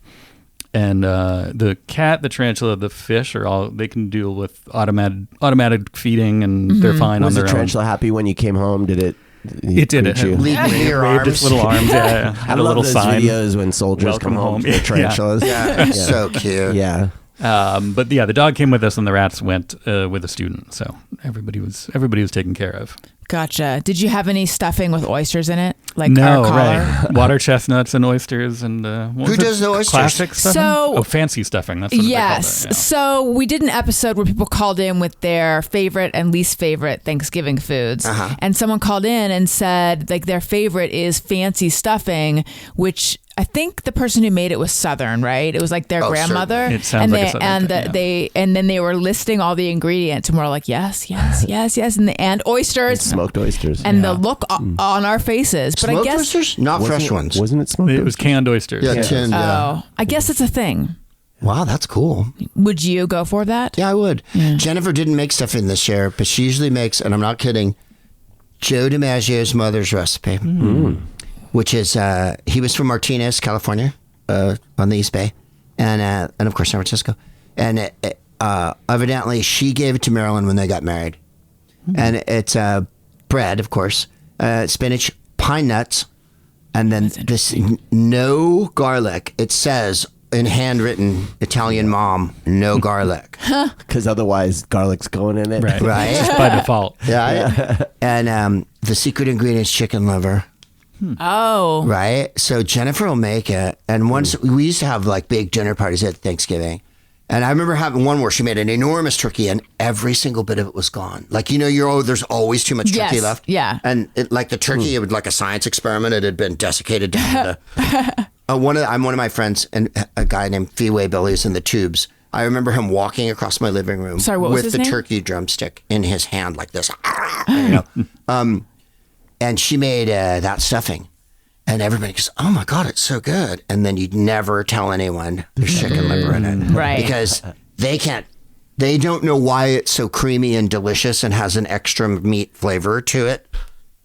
And the cat, the tarantula, the fish they can deal with automatic feeding, and they're fine Was on the their own. tarantula happy when you came home? Did it? It did. It greet you? Leave me your waved its arms. little arms. Yeah, I had a love little those sign. videos when soldiers Welcome come home home. to their tarantulas. Yeah, so cute. Yeah. But yeah, the dog came with us, and the rats went with a student. So everybody was taken care of. Gotcha. Did you have any stuffing with oysters in it? Like No, our collar? right? Water chestnuts and oysters and Who does the oysters? Classic stuffing. So- Fancy stuffing. That's what Yes. they call it. So we did an episode where people called in with their favorite and least favorite Thanksgiving foods. And someone called in and said like their favorite is fancy stuffing, which I think the person who made it was Southern, right? It was like their grandmother. certainly. It sounds and like a they, Southern and thing, yeah. and then they were listing all the ingredients and we're like, yes, and oysters. Smoked oysters. And the look on our faces. But I Smoked guess oysters? Not fresh ones. Wasn't it smoked? It was canned oysters. Yeah, tinned. Yeah. I guess it's a thing. Wow, that's cool. Would you go for that? Yeah, I would. Jennifer didn't make stuffing this year, but she usually makes, and I'm not kidding, Joe DiMaggio's mother's recipe, which is he was from Martinez, California, on the East Bay, and of course San Francisco, and evidently she gave it to Marilyn when they got married, and it's bread, of course, spinach, pine nuts, and then this no garlic. It says in handwritten Italian mom, no garlic. Because otherwise garlic's going in it. Right. Right. Just by default. Yeah. And the secret ingredient is chicken liver. Oh. Right. So Jennifer will make it. And once we used to have like big dinner parties at Thanksgiving. And I remember having one where she made an enormous turkey and every single bit of it was gone. Like, there's always too much turkey Yes, left. yeah. And like the turkey, it was like a science experiment. It had been desiccated down to one of my friends, and a guy named Feeway Billy is in the Tubes. I remember him walking across my living room Sorry, what was with his the name? turkey drumstick in his hand like this. And she made that stuffing. And everybody goes, oh my God, it's so good. And then you'd never tell anyone there's chicken liver in it. Right. Because they don't know why it's so creamy and delicious and has an extra meat flavor to it.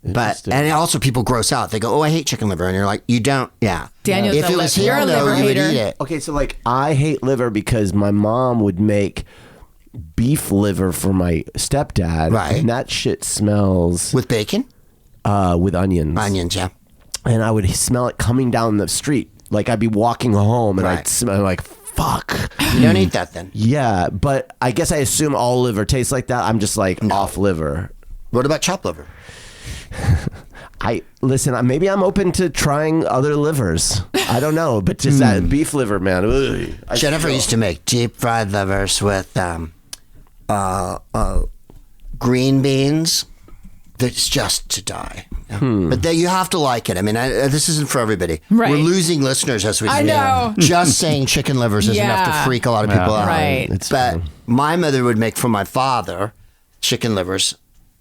But, and also people gross out. They go, oh, I hate chicken liver. And you're like, you don't, yeah. Daniel's if a it was you're here, a though, liver you would hater. eat it. Okay, so like I hate liver because my mom would make beef liver for my stepdad. Right. And that shit smells With bacon? with onions. Onions, yeah. And I would smell it coming down the street. Like I'd be walking home and Right. I'd smell like, fuck. You don't eat that then. Yeah, but I guess I assume all liver tastes like that. I'm just like off liver. What about chopped liver? Maybe I'm open to trying other livers. I don't know, but just that beef liver, man. Ugh. Jennifer used to make deep fried livers with green beans. That's just to die. Yeah. But you have to like it. I mean, this isn't for everybody. Right. We're losing listeners as we I speak. know. Just saying chicken livers is enough to Yeah. freak a lot of people out. Right. It's But true. my mother would make for my father chicken livers,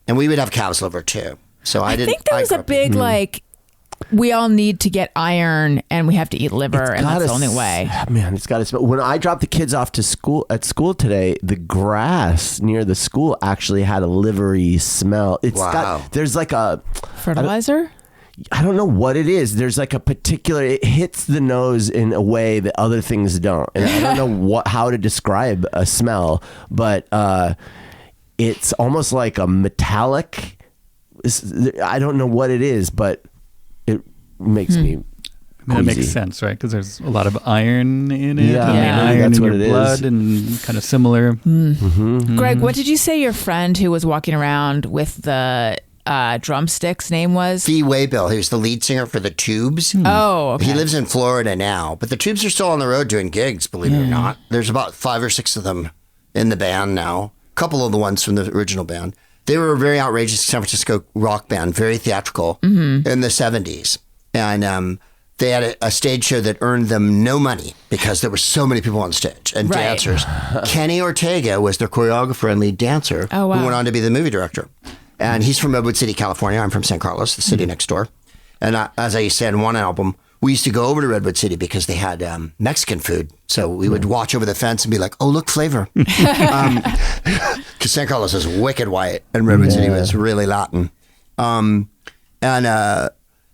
and we would have cow's liver too. So I didn't. think there was grew a up- big like we all need to get iron and we have to eat liver and that's gotta the only way. Man, it's got to smell. When I dropped the kids off to school today, the grass near the school actually had a livery smell. It's Wow. got there's like a Fertilizer? I don't know what it is. There's like a particular, it hits the nose in a way that other things don't. And I don't know how to describe a smell, but it's almost like a metallic, I don't know what it is, but it makes me That queasy. makes sense, right? Because there's a lot of iron in it. Yeah, I mean, yeah. iron That's in what your it blood is. and kind of similar. Greg, what did you say your friend who was walking around with the drumsticks name was? Fee Waybill, he was the lead singer for the Tubes. Oh, okay. He lives in Florida now, but the Tubes are still on the road doing gigs, believe it or not. There's about 5 or 6 of them in the band now. A couple of the ones from the original band. They were a very outrageous San Francisco rock band, very theatrical in the 70s. And they had a stage show that earned them no money because there were so many people on stage and Right. dancers. Kenny Ortega was their choreographer and lead dancer Oh, wow. who went on to be the movie director. And he's from Redwood City, California. I'm from San Carlos, the city next door. And as I said in one album, we used to go over to Redwood City because they had Mexican food. So we would watch over the fence and be like, oh, look, flavor. Because San Carlos is wicked white and Redwood City was really Latin.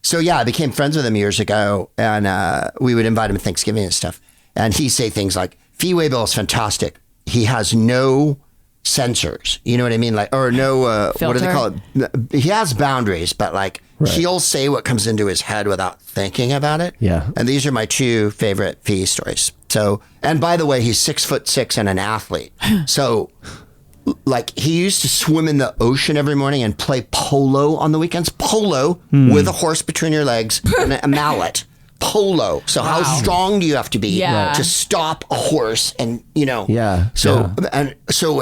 So yeah, I became friends with him years ago, and we would invite him to Thanksgiving and stuff. And he'd say things like, Fee Waybill is fantastic. He has no censors, you know what I mean? Like, or no, what do they call it? He has boundaries, but like he'll say what comes into his head without thinking about it. Yeah. And these are my 2 favorite Fee stories. So, and by the way, he's 6'6" and an athlete. So like he used to swim in the ocean every morning and play polo on the weekends. Polo with a horse between your legs and a mallet. Polo. So how strong do you have to be Yeah. to stop a horse? And you know, Yeah. So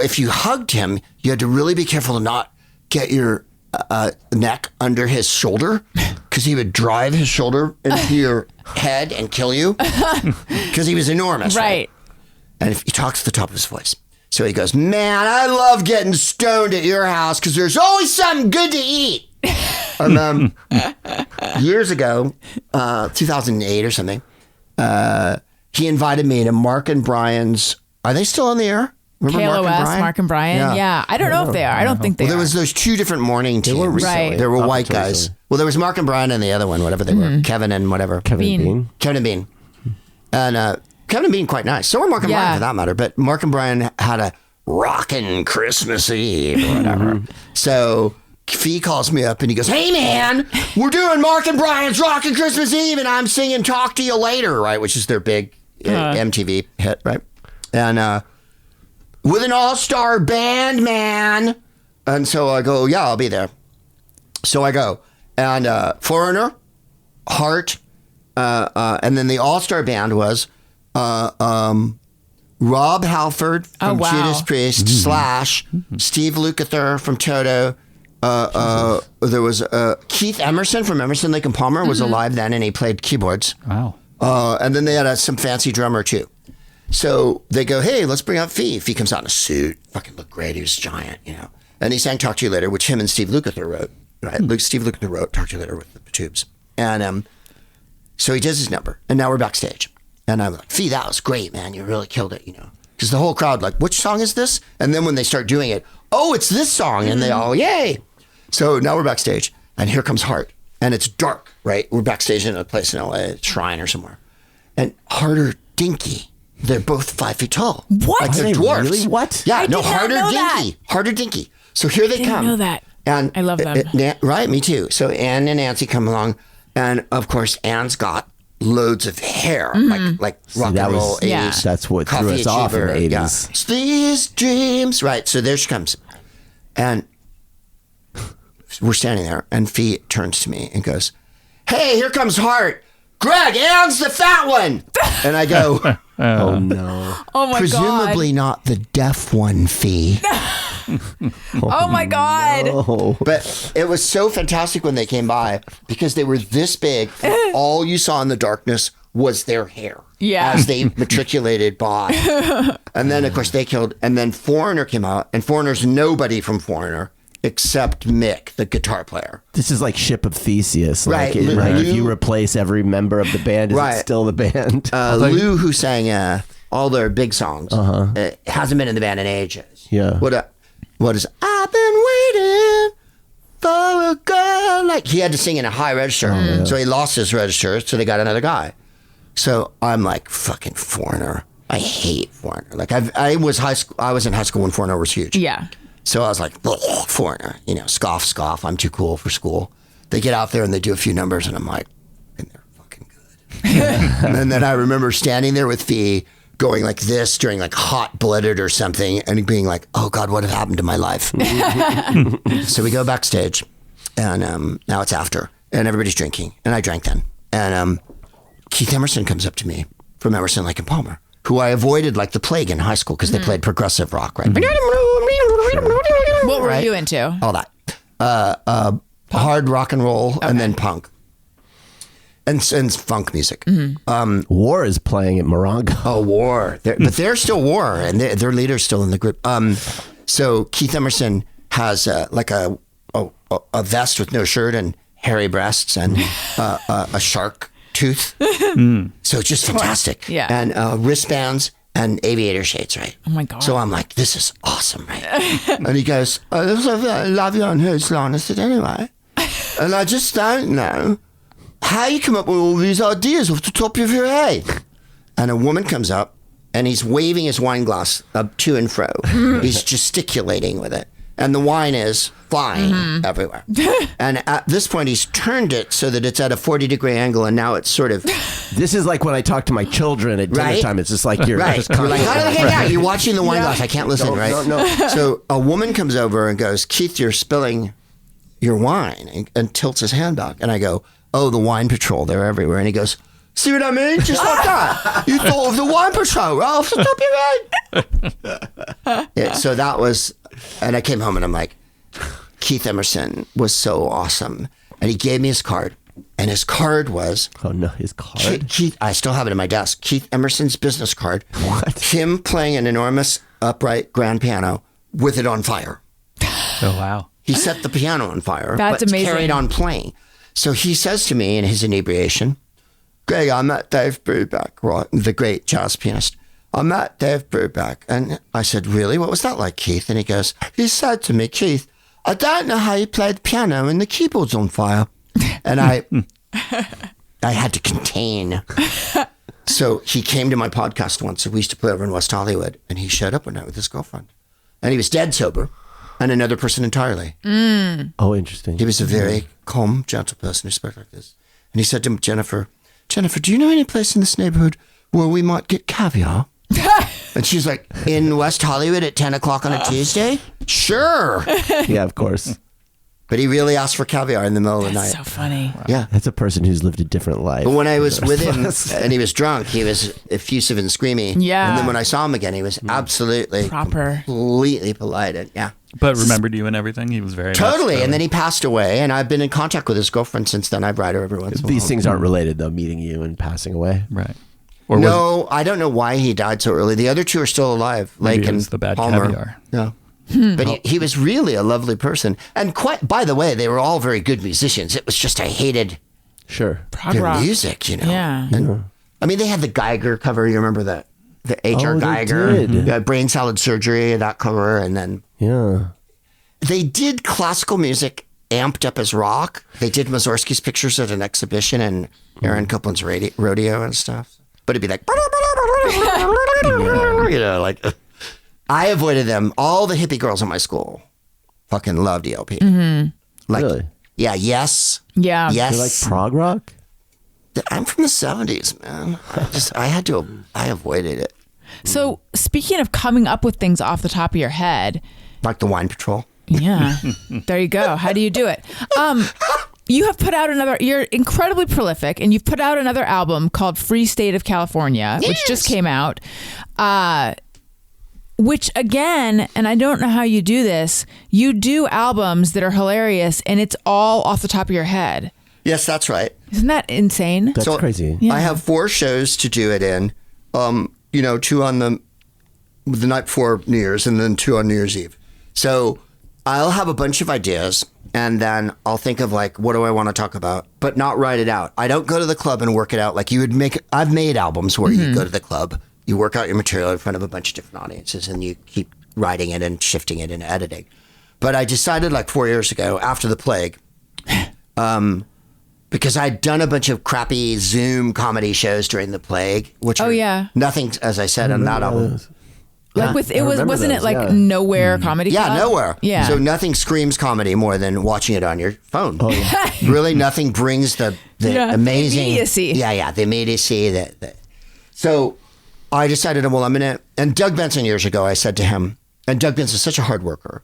if you hugged him, you had to really be careful to not get your neck under his shoulder because he would drive his shoulder into your head and kill you because he was enormous. Right. And if he talks at the top of his voice. So he goes, man, I love getting stoned at your house because there's always something good to eat. And years ago, 2008 or something, he invited me to Mark and Brian's. Are they still on the air? Remember KLOS, Mark and Brian. Yeah. I don't know if they are. I don't think they Well, there are. was those 2 different morning teams. weren't recently. Right. There were Up white until guys. recently. Well, there was Mark and Brian and the other one, whatever they were. Kevin and whatever. Kevin Bean. Bean. Kevin and Bean. And Kevin and Bean quite nice. So were Mark and Yeah. Brian for that matter. But Mark and Brian had a rockin' Christmas Eve or whatever. So Fee calls me up and he goes, hey man, we're doing Mark and Brian's rockin' Christmas Eve and I'm singing Talk to You Later, right? Which is their big MTV hit, right? And with an all-star band, man. And so I go, yeah, I'll be there. So I go. And Foreigner, Heart, and then the all-star band was Rob Halford from wow. Judas Priest, Slash, Steve Lukather from Toto. There was Keith Emerson from Emerson, Lake and Palmer was alive then, and he played keyboards. Wow. And then they had some fancy drummer too. So they go, hey, let's bring out Fee. Fee comes out in a suit, fucking looked great. He was giant, you know. And he sang Talk to You Later, which him and Steve Lukather wrote. Right? Steve Lukather wrote Talk to You Later with the Tubes. And so he does his number, and now we're backstage. And I'm like, Fee, that was great, man. You really killed it, you know. Because the whole crowd like, which song is this? And then when they start doing it, oh, it's this song. And they all, yay. So now we're backstage, and here comes Heart. And it's dark, right? We're backstage in a place in LA, a shrine or somewhere. And Heart are dinky. They're both 5 feet tall. What? Like Are they're they dwarfs. really? What? Yeah, I no, did not Heart know are that. dinky. Heart are dinky. So here they Didn't come. know that. And I love them. Right, me too. So Ann and Nancy come along, and of course Ann's got loads of hair, like rock that and roll was- 80s. Yeah. That's what threw Coffee us off in the Achiever, 80s. yeah. It's these dreams. Right, so there she comes. And we're standing there, and Fee turns to me and goes, hey, here comes Heart. Greg, Ann's the fat one. And I go, Oh no. Oh my presumably not the deaf one, Fee. God. Oh my God. Oh. But it was so fantastic when they came by because they were this big. And all you saw in the darkness was their hair. Yeah. As they matriculated by. And then, of course, they killed. And then Foreigner came out. And Foreigner's nobody from Foreigner except Mick, the guitar player. This is like Ship of Theseus. Like, Right. if Lou- you replace every member of the band, is it Right. still the band? Lou, who sang all their big songs, hasn't been in the band in ages. Yeah. What is I've been waiting for a girl like he had to sing in a high register. So he lost his register, so they got another guy. So I'm like, fucking Foreigner. I hate Foreigner. Like I was in high school when Foreigner was huge. Yeah. So I was like, Foreigner, you know, scoff. I'm too cool for school. They get out there and they do a few numbers and I'm like, and they're fucking good. And then I remember standing there with Fee going like this during like Hot Blooded or something and being like, oh God, what had happened to my life? So we go backstage and now it's after and everybody's drinking and I drank then. And Keith Emerson comes up to me from Emerson, Lake and Palmer, who I avoided like the plague in high school because they played progressive rock, right? What were you into? All that. Hard rock and roll and then punk. And funk music. War is playing at Morongo. Oh, War. But they're still War, and their leader's still in the group. So Keith Emerson has like a vest with no shirt and hairy breasts and a shark tooth. So it's just fantastic. Yeah. And wristbands and aviator shades, right? Oh, my God. So I'm like, this is awesome, right? And he goes, I love you on whose line is it anyway? And I just don't know how you come up with all these ideas off the top of your head. And a woman comes up and he's waving his wine glass up to and fro. He's gesticulating with it. And the wine is flying everywhere. And at this point, he's turned it so that it's at a 40-degree angle, and now it's sort of... This is like when I talk to my children at dinner Right? time. It's just like you're Right. just You're like, how do they get out? You're watching the wine glass. I can't listen, right? No. So a woman comes over and goes, Keith, you're spilling your wine, and tilts his hand back. And I go, oh, the wine patrol, they're everywhere. And he goes, see what I mean? Just like that. You thought of the wine patrol right off the top of your head. Yeah, so that was, and I came home and I'm like, Keith Emerson was so awesome. And he gave me his card. And his card was... Oh, no, his card? Keith, I still have it in my desk. Keith Emerson's business card. What? Him playing an enormous upright grand piano with it on fire. Oh, wow. He set the piano on fire, That's but amazing. carried on playing. So he says to me in his inebriation, Greg, I met Dave Brubeck, right, the great jazz pianist. I met Dave Brubeck. And I said, really? What was that like, Keith? And he goes, he said to me, Keith, I don't know how you played the piano and the keyboard's on fire. And I had to contain. So he came to my podcast once. We used to play over in West Hollywood. And he showed up one night with his girlfriend. And he was dead sober. And another person entirely. Oh, interesting. He was a very calm, gentle person who spoke like this. And he said to Jennifer, do you know any place in this neighborhood where we might get caviar? And she's like, in West Hollywood at 10 o'clock on a Tuesday? Sure. Yeah, of course. But he really asked for caviar in the middle of the That's night. so funny. Yeah. That's a person who's lived a different life. But when I was with him and he was drunk, he was effusive and screamy. Yeah. And then when I saw him again, he was absolutely Proper. completely polite. And, yeah. But remembered you and everything. He was very Totally. Nice, And then he passed away. And I've been in contact with his girlfriend since then. I write her every once in a while. These things aren't related, though, meeting you and passing away. right. Or was No, I don't know why he died so early. The other two are still alive. Maybe Lake it and was the bad Palmer. caviar. No. But he was really a lovely person. And quite, by the way, they were all very good musicians. It was just I hated Sure. Prog their rock. music, you know. Yeah. And, I mean, they had the Geiger cover. You remember the H.R. Oh, they Geiger? did. Brain Salad Surgery, that cover. And then Yeah. they did classical music amped up as rock. They did Mussorgsky's pictures at an exhibition and Aaron Copland's rodeo and stuff. But it'd be like, you know, like, I avoided them. All the hippie girls in my school fucking loved ELP. Like, Really? yeah, yes. Yeah. Yes. You like prog rock? I'm from the 70s, man. I avoided it. So speaking of coming up with things off the top of your head, Like the Wine Patrol. yeah, there you go. How do you do it? You have put out you're incredibly prolific, and you've put out another album called Free State of California, which just came out. Which again, and I don't know how you do this, you do albums that are hilarious and it's all off the top of your head. Yes, that's right. Isn't that insane? That's crazy. Yeah. I have 4 shows to do it in. 2 on the night before New Year's and then 2 on New Year's Eve. So I'll have a bunch of ideas and then I'll think of like, what do I want to talk about, but not write it out. I don't go to the club and work it out like you would make. I've made albums where you go to the club, you work out your material in front of a bunch of different audiences and you keep writing it and shifting it and editing. But I decided like 4 years ago after the plague, because I'd done a bunch of crappy Zoom comedy shows during the plague, which nothing, as I said, on that album. Like wasn't it like Nowhere Comedy Club? Yeah, Nowhere. Yeah. So nothing screams comedy more than watching it on your phone. Oh, yeah. Really, nothing brings the amazing immediacy. Yeah, the immediacy. So I decided, well, I'm gonna. And Doug Benson years ago, I said to him, and Doug Benson's such a hard worker.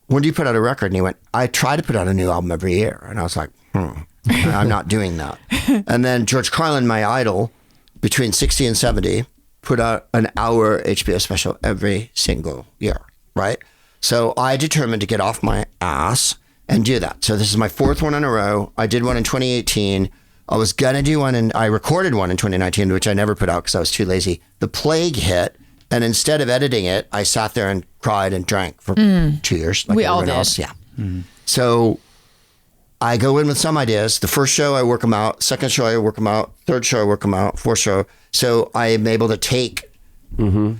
When do you put out a record? And he went, I try to put out a new album every year. And I was like, I'm not doing that. And then George Carlin, my idol, between 60 and 70, put out an hour HBO special every single year, right? So I determined to get off my ass and do that. So this is my fourth one in a row. I did one in 2018. I was going to do one, and I recorded one in 2019, which I never put out because I was too lazy. The plague hit, and instead of editing it, I sat there and cried and drank for 2 years. Like we all everyone did. else. Yeah. So I go in with some ideas. The first show, I work them out. Second show, I work them out. Third show, I work them out. Fourth show. So I am able to take.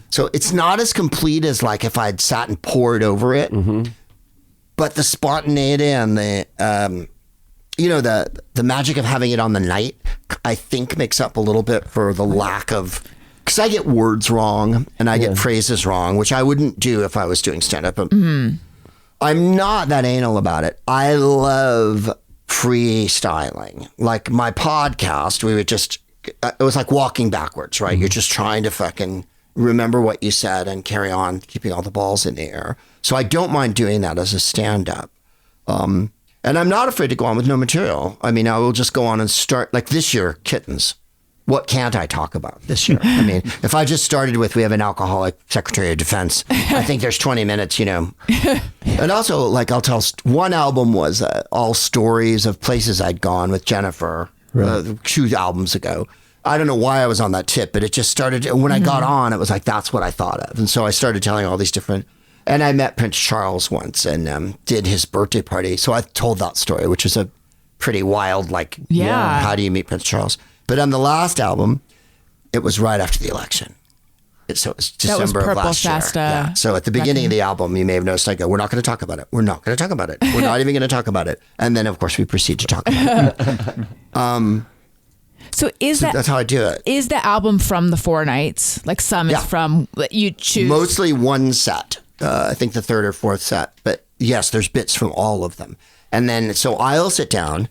So it's not as complete as like if I'd sat and poured over it, but the spontaneity and the magic of having it on the night, I think makes up a little bit for the lack of. Because I get words wrong and I get phrases wrong, which I wouldn't do if I was doing stand-up. I'm not that anal about it. I love freestyling. Like my podcast, it was like walking backwards, right? You're just trying to fucking remember what you said and carry on, keeping all the balls in the air. So I don't mind doing that as a stand-up. And I'm not afraid to go on with no material. I mean, I will just go on and start, like this year, Kittens. What can't I talk about this year? I mean, if I just started with, we have an alcoholic Secretary of Defense, I think there's 20 minutes, And also, like, I'll tell, one album was all stories of places I'd gone with Jennifer 2 albums ago. I don't know why I was on that tip, but it just started, when I got on, it was like, that's what I thought of. And so I started telling all these different, and I met Prince Charles once and did his birthday party. So I told that story, which is a pretty wild, like, how do you meet Prince Charles? But on the last album, it was right after the election. So it was December of last year. Yeah. So at the beginning of the album, you may have noticed I go, we're not going to talk about it. We're not going to talk about it. We're not even going to talk about it. And then, of course, we proceed to talk about it. So that's how I do it. Is the album from the 4 nights? Like some is from, you choose? Mostly one set. I think the third or fourth set. But yes, there's bits from all of them. And then, so I'll sit down,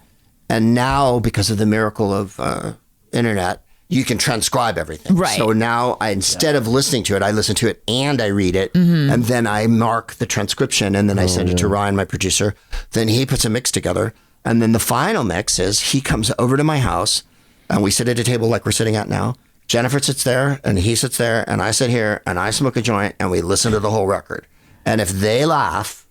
and now, because of the miracle of internet, you can transcribe everything. Right. So now, instead of listening to it, I listen to it and I read it, and then I mark the transcription, and then I send it to Ryan, my producer. Then he puts a mix together, and then the final mix is he comes over to my house, and we sit at a table like we're sitting at now. Jennifer sits there, and he sits there, and I sit here, and I smoke a joint, and we listen to the whole record. And if they laugh,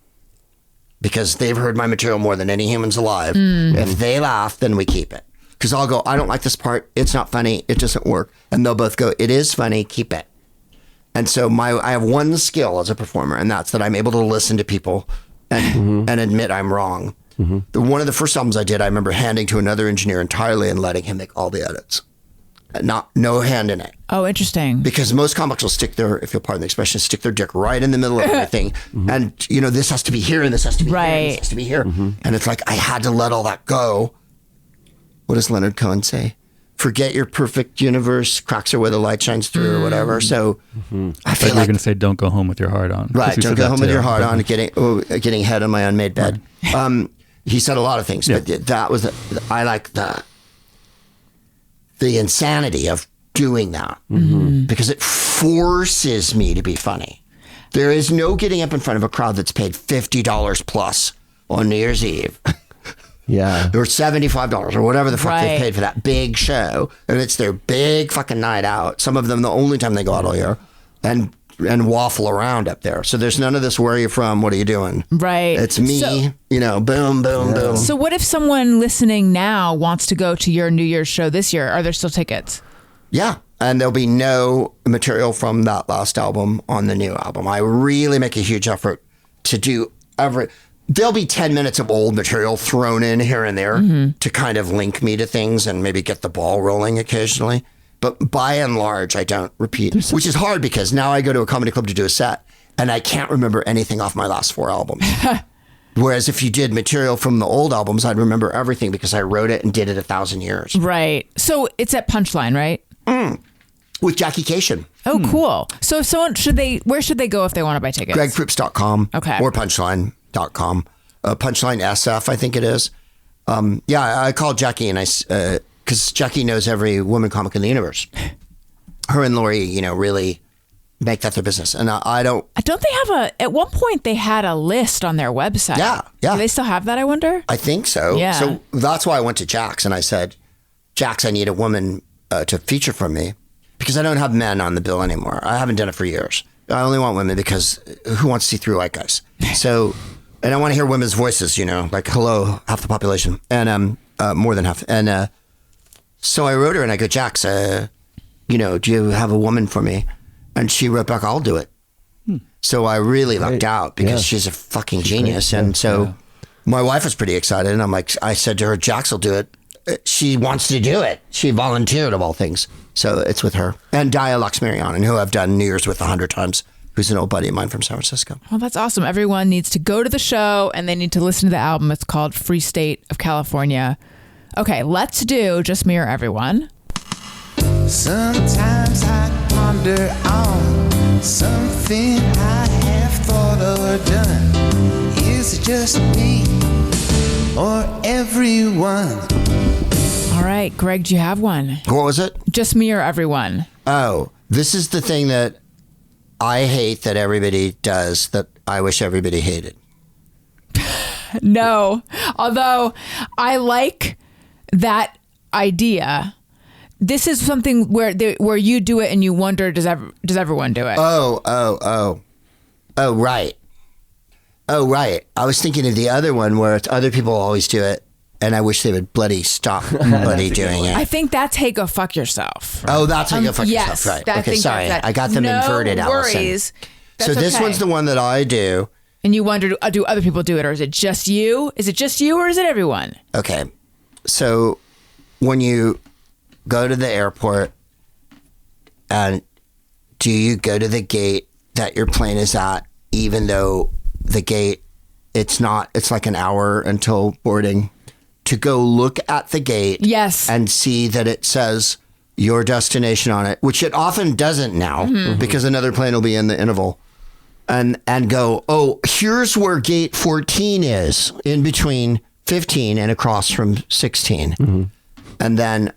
because they've heard my material more than any humans alive, if they laugh, then we keep it. Because I'll go, I don't like this part. It's not funny. It doesn't work. And they'll both go, it is funny. Keep it. And so I have one skill as a performer, and that's that I'm able to listen to people and admit I'm wrong. One of the first albums I did, I remember handing to another engineer entirely and letting him make all the edits. No hand in it. Oh, interesting. Because most comics will stick their, if you'll pardon the expression, stick their dick right in the middle of everything. And, this has to be here, and this has to be here, and this has to be here. And it's like, I had to let all that go. What does Leonard Cohen say? Forget your perfect universe, cracks are where the light shines through, or whatever. So I feel like you're going to say, don't go home with your heart on. Right, don't go home with your heart on, getting head on my unmade bed. He said a lot of things, but that was, I like the insanity of doing that because it forces me to be funny. There is no getting up in front of a crowd that's paid $50 plus on New Year's Eve. Yeah. Or $75 or whatever the fuck they paid for that big show. And it's their big fucking night out. Some of them, the only time they go out all year. And waffle around up there. So there's none of this, where are you from? What are you doing? Right. It's me, boom, boom, boom. So what if someone listening now wants to go to your New Year's show this year? Are there still tickets? Yeah. And there'll be no material from that last album on the new album. I really make a huge effort to do there'll be 10 minutes of old material thrown in here and there to kind of link me to things and maybe get the ball rolling occasionally. But by and large, I don't repeat, which is hard because now I go to a comedy club to do a set and I can't remember anything off my last 4 albums. Whereas if you did material from the old albums, I'd remember everything because I wrote it and did it 1,000 years. Right. So it's at Punchline, right? With Jackie Cation. Oh, cool. So if someone where should they go if they want to buy tickets? GregProops.com. Okay. Or Punchline.com. Punchline SF, I think it is. I called Jackie and because Jackie knows every woman comic in the universe. Her and Lori, really make that their business. And I don't. Don't they have at one point they had a list on their website. Yeah. Do they still have that, I wonder? I think so. Yeah. So that's why I went to Jax and I said, Jax, I need a woman to feature from me because I don't have men on the bill anymore. I haven't done it for years. I only want women because who wants to see through white guys? So, and I want to hear women's voices, like hello, half the population and more than half. And so I wrote her and I go, Jax, do you have a woman for me? And she wrote back, I'll do it. So I really lucked out because she's a fucking genius. And so my wife was pretty excited. And I said to her, Jax will do it. She wants to do it. She volunteered of all things. So it's with her. And Dia Luxmarion, who I've done New Year's with 100 times, who's an old buddy of mine from San Francisco. Well, that's awesome. Everyone needs to go to the show and they need to listen to the album. It's called Free State of California. Okay, let's do Just Me or Everyone. Sometimes I ponder on something I have thought or done. Is it just me or everyone? All right, Greg, do you have one? What was it? Just Me or Everyone. Oh, this is the thing that I hate that everybody does that I wish everybody hated. No, although I like that idea. This is something where you do it and you wonder, does everyone do it? Oh, right. Oh, right. I was thinking of the other one where other people always do it, and I wish they would bloody stop bloody doing it. I think that's hey, go fuck yourself. Oh, that's hey, go fuck yes, yourself. Right. Okay, sorry. That. I got them inverted, No worries. Allison. That's so this okay. one's the one that I do. And you wonder, do other people do it, or is it just you? Is it just you, or is it everyone? Okay. So when you go to the airport, and do you go to the gate that your plane is at, even though the gate, it's like an hour until boarding, to go look at the gate Yes. and see that it says your destination on it, which it often doesn't now because another plane will be in the interval, and go, oh, here's where gate 14 is, in between 15 and across from 16. And then,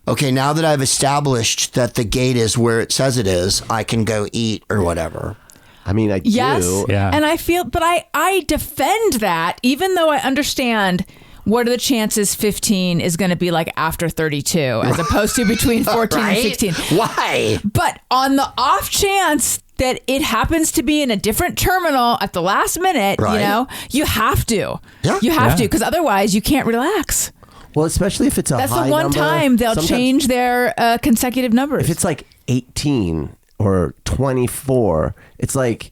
okay, now that I've established that the gate is where it says it is, I can go eat or whatever. I mean, I Yes. do. Yeah. And but I defend that, even though I understand what are the chances 15 is going to be like after 32 as opposed to between 14 and 16. Why? But on the off chance that it happens to be in a different terminal at the last minute, Right. you have to. Yeah. You have Yeah. to, because otherwise you can't relax. Well, especially if it's a That's high the one number. time they'll Sometimes change their consecutive numbers. If it's like 18 or 24, it's like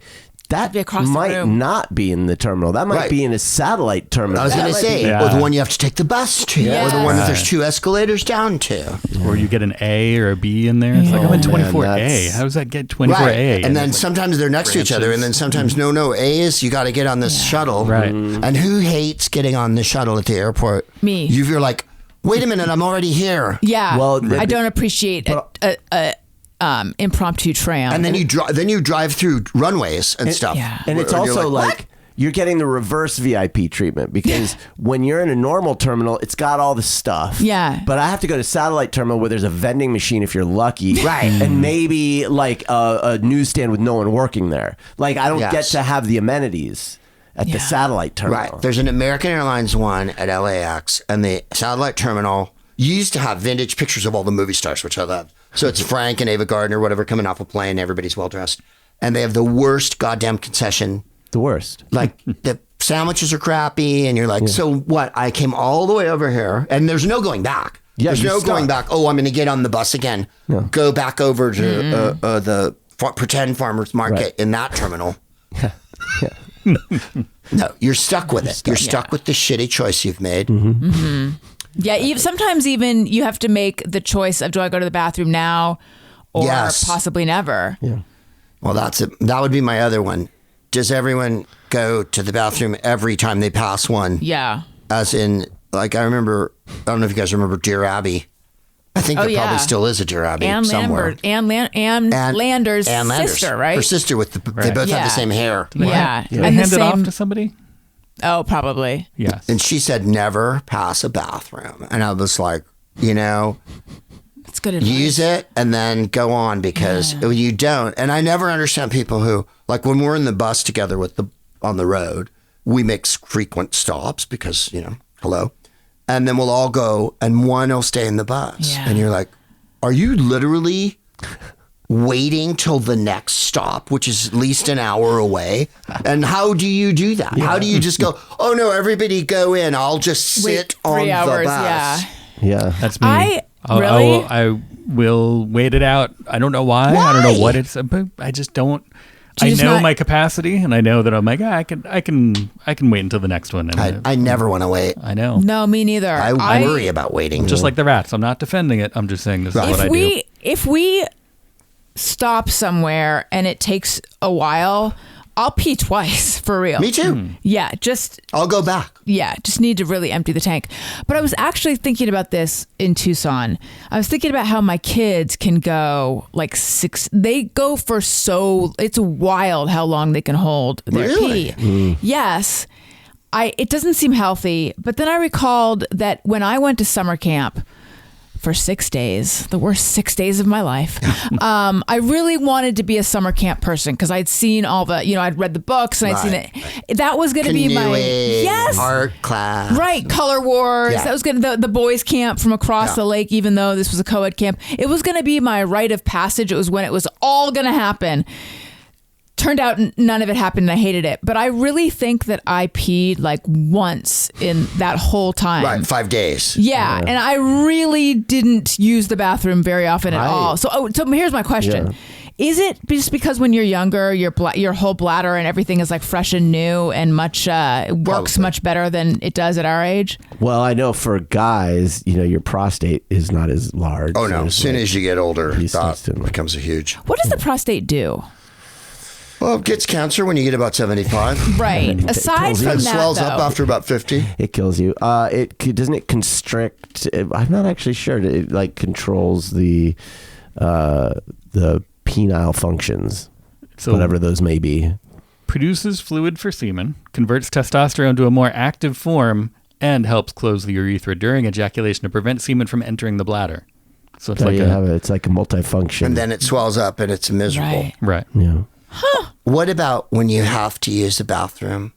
that be across the might room. not be in the terminal. That might Right. be in a satellite terminal. I was That going to might say, be- or the one you have to take the bus to, or the one that there's Right. 2 escalators down to. Or you get an A or a B in there. It's like, I'm in man, 24A. that's- How does that get 24A? And then it's like sometimes they're next to each other, and then sometimes, no, A is you got to get on this shuttle. Right. And who hates getting on the shuttle at the airport? Me. You're like, wait a minute, I'm already here. yeah. Well, I don't appreciate a impromptu tram. And then you drive through runways and stuff. yeah. And it's Where you're also "What?" like you're getting the reverse VIP treatment because when you're in a normal terminal, it's got all the stuff. Yeah. But I have to go to satellite terminal where there's a vending machine if you're lucky. Right. And maybe like a newsstand with no one working there. Like I don't get Yes. to have the amenities at the Yeah. satellite terminal. Right. There's an American Airlines one at LAX, and the satellite terminal used to have vintage pictures of all the movie stars, which I love. So it's Frank and Ava Gardner, whatever, coming off a plane. Everybody's well dressed. And they have the worst goddamn concession. The worst. Like the sandwiches are crappy, and you're like, so what? I came all the way over here, and there's no going back. Yeah, there's you're no going stuck. back. Oh, I'm going to get on the bus again. Go back over to the pretend farmers market in that terminal. No, you're stuck with it. You're stuck with the shitty choice you've made. Yeah, sometimes even you have to make the choice of, do I go to the bathroom now or Yes. possibly never? Yeah. Well, that would be my other one. Does everyone go to the bathroom every time they pass one? Yeah. As in, like, I don't know if you guys remember Dear Abby. I think there probably still is a Dear Abby Ann somewhere. Lambert, Ann Lander's Ann Landers, sister, right? Her sister they both have the same hair. Yeah. Did And they the hand it off same- to somebody? Oh, probably. Yes. And she said, never pass a bathroom. And I was like, That's good advice. use it and then go on, because you don't. And I never understand people who, like, when we're in the bus together on the road, we make frequent stops because, hello. And then we'll all go and one will stay in the bus. Yeah. And you're like, are you literally waiting till the next stop, which is at least an hour away? And how do you do that? How do you just go, oh no, everybody go in, I'll just sit on 3 hours, the bus? yeah. Yeah. That's me. Really? I will wait it out. I don't know why. I don't know what it's. But I just don't. I know my capacity, and I know that I'm like, I can wait until the next one. And I never want to wait. I know. No, me neither. I worry about waiting. Just like the rats. I'm not defending it. I'm just saying this is what I do. If we stop somewhere and it takes a while, I'll pee twice, for real. Me too. Yeah, just I'll go back. just need to really empty the tank. But I was actually thinking about this in Tucson. I was thinking about how my kids can go like 6. They go for it's wild how long they can hold their Really? pee. Yes. It doesn't seem healthy. But then I recalled that when I went to summer camp for 6 days, the worst 6 days of my life, I really wanted to be a summer camp person because I'd seen all the, I'd read the books and I'd seen it. That was going to be my Canoeing, art class. Right, Color Wars. Yeah. That was going to the boys' camp from across the lake, even though this was a co-ed camp. It was going to be my rite of passage. It was when it was all going to happen. Turned out none of it happened and I hated it. But I really think that I peed like once in that whole time. Right, 5 days. Yeah, and I really didn't use the bathroom very often at all. So here's my question. Yeah. Is it just because when you're younger, your whole bladder and everything is like fresh and new and much works much better than it does at our age? Well, I know for guys, your prostate is not as large. Oh no! As soon as you get older, that in, becomes a huge. What does the prostate do? Well, it gets cancer when you get about 75. Right. Aside from It that, swells up though, after about 50. It kills you. Doesn't it constrict? I'm not actually sure. It like controls the penile functions, So whatever those may be. produces fluid for semen, converts testosterone to a more active form, and helps close the urethra during ejaculation to prevent semen from entering the bladder. So it's So like you have it's like a multifunction. And then it swells up and it's miserable. Right. right. yeah. What about when you have to use a bathroom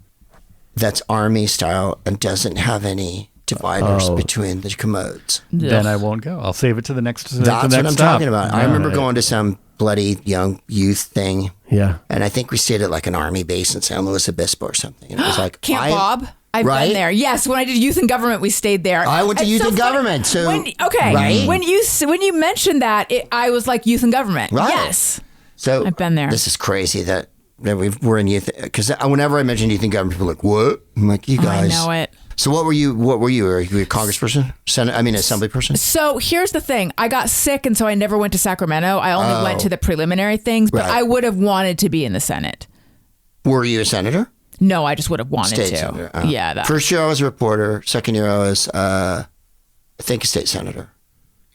that's army style and doesn't have any dividers between the commodes? Then I won't go. I'll save it to the next. That's what I'm stop. talking about. I remember going to some bloody young youth thing. Yeah. And I think we stayed at like an army base in San Luis Obispo or something. And it was like Camp Bob. I've been there. Yes, when I did youth and government, we stayed there. I went to It's youth so and funny. government. So Right? When you mentioned that, I was like youth and government. Right. Yes. So I've been there. This is crazy that we're in youth, because whenever I mention youth and government, people are like, what? I'm like, you guys. I know it. So what were you? Are you a congressperson? Assembly person? So here's the thing. I got sick, and so I never went to Sacramento. I only went to the preliminary things, but Right. I would have wanted to be in the Senate. Were you a senator? No, I just would have wanted State to. senator. Yeah. That. First year I was a reporter. Second year I was, I think, a state senator.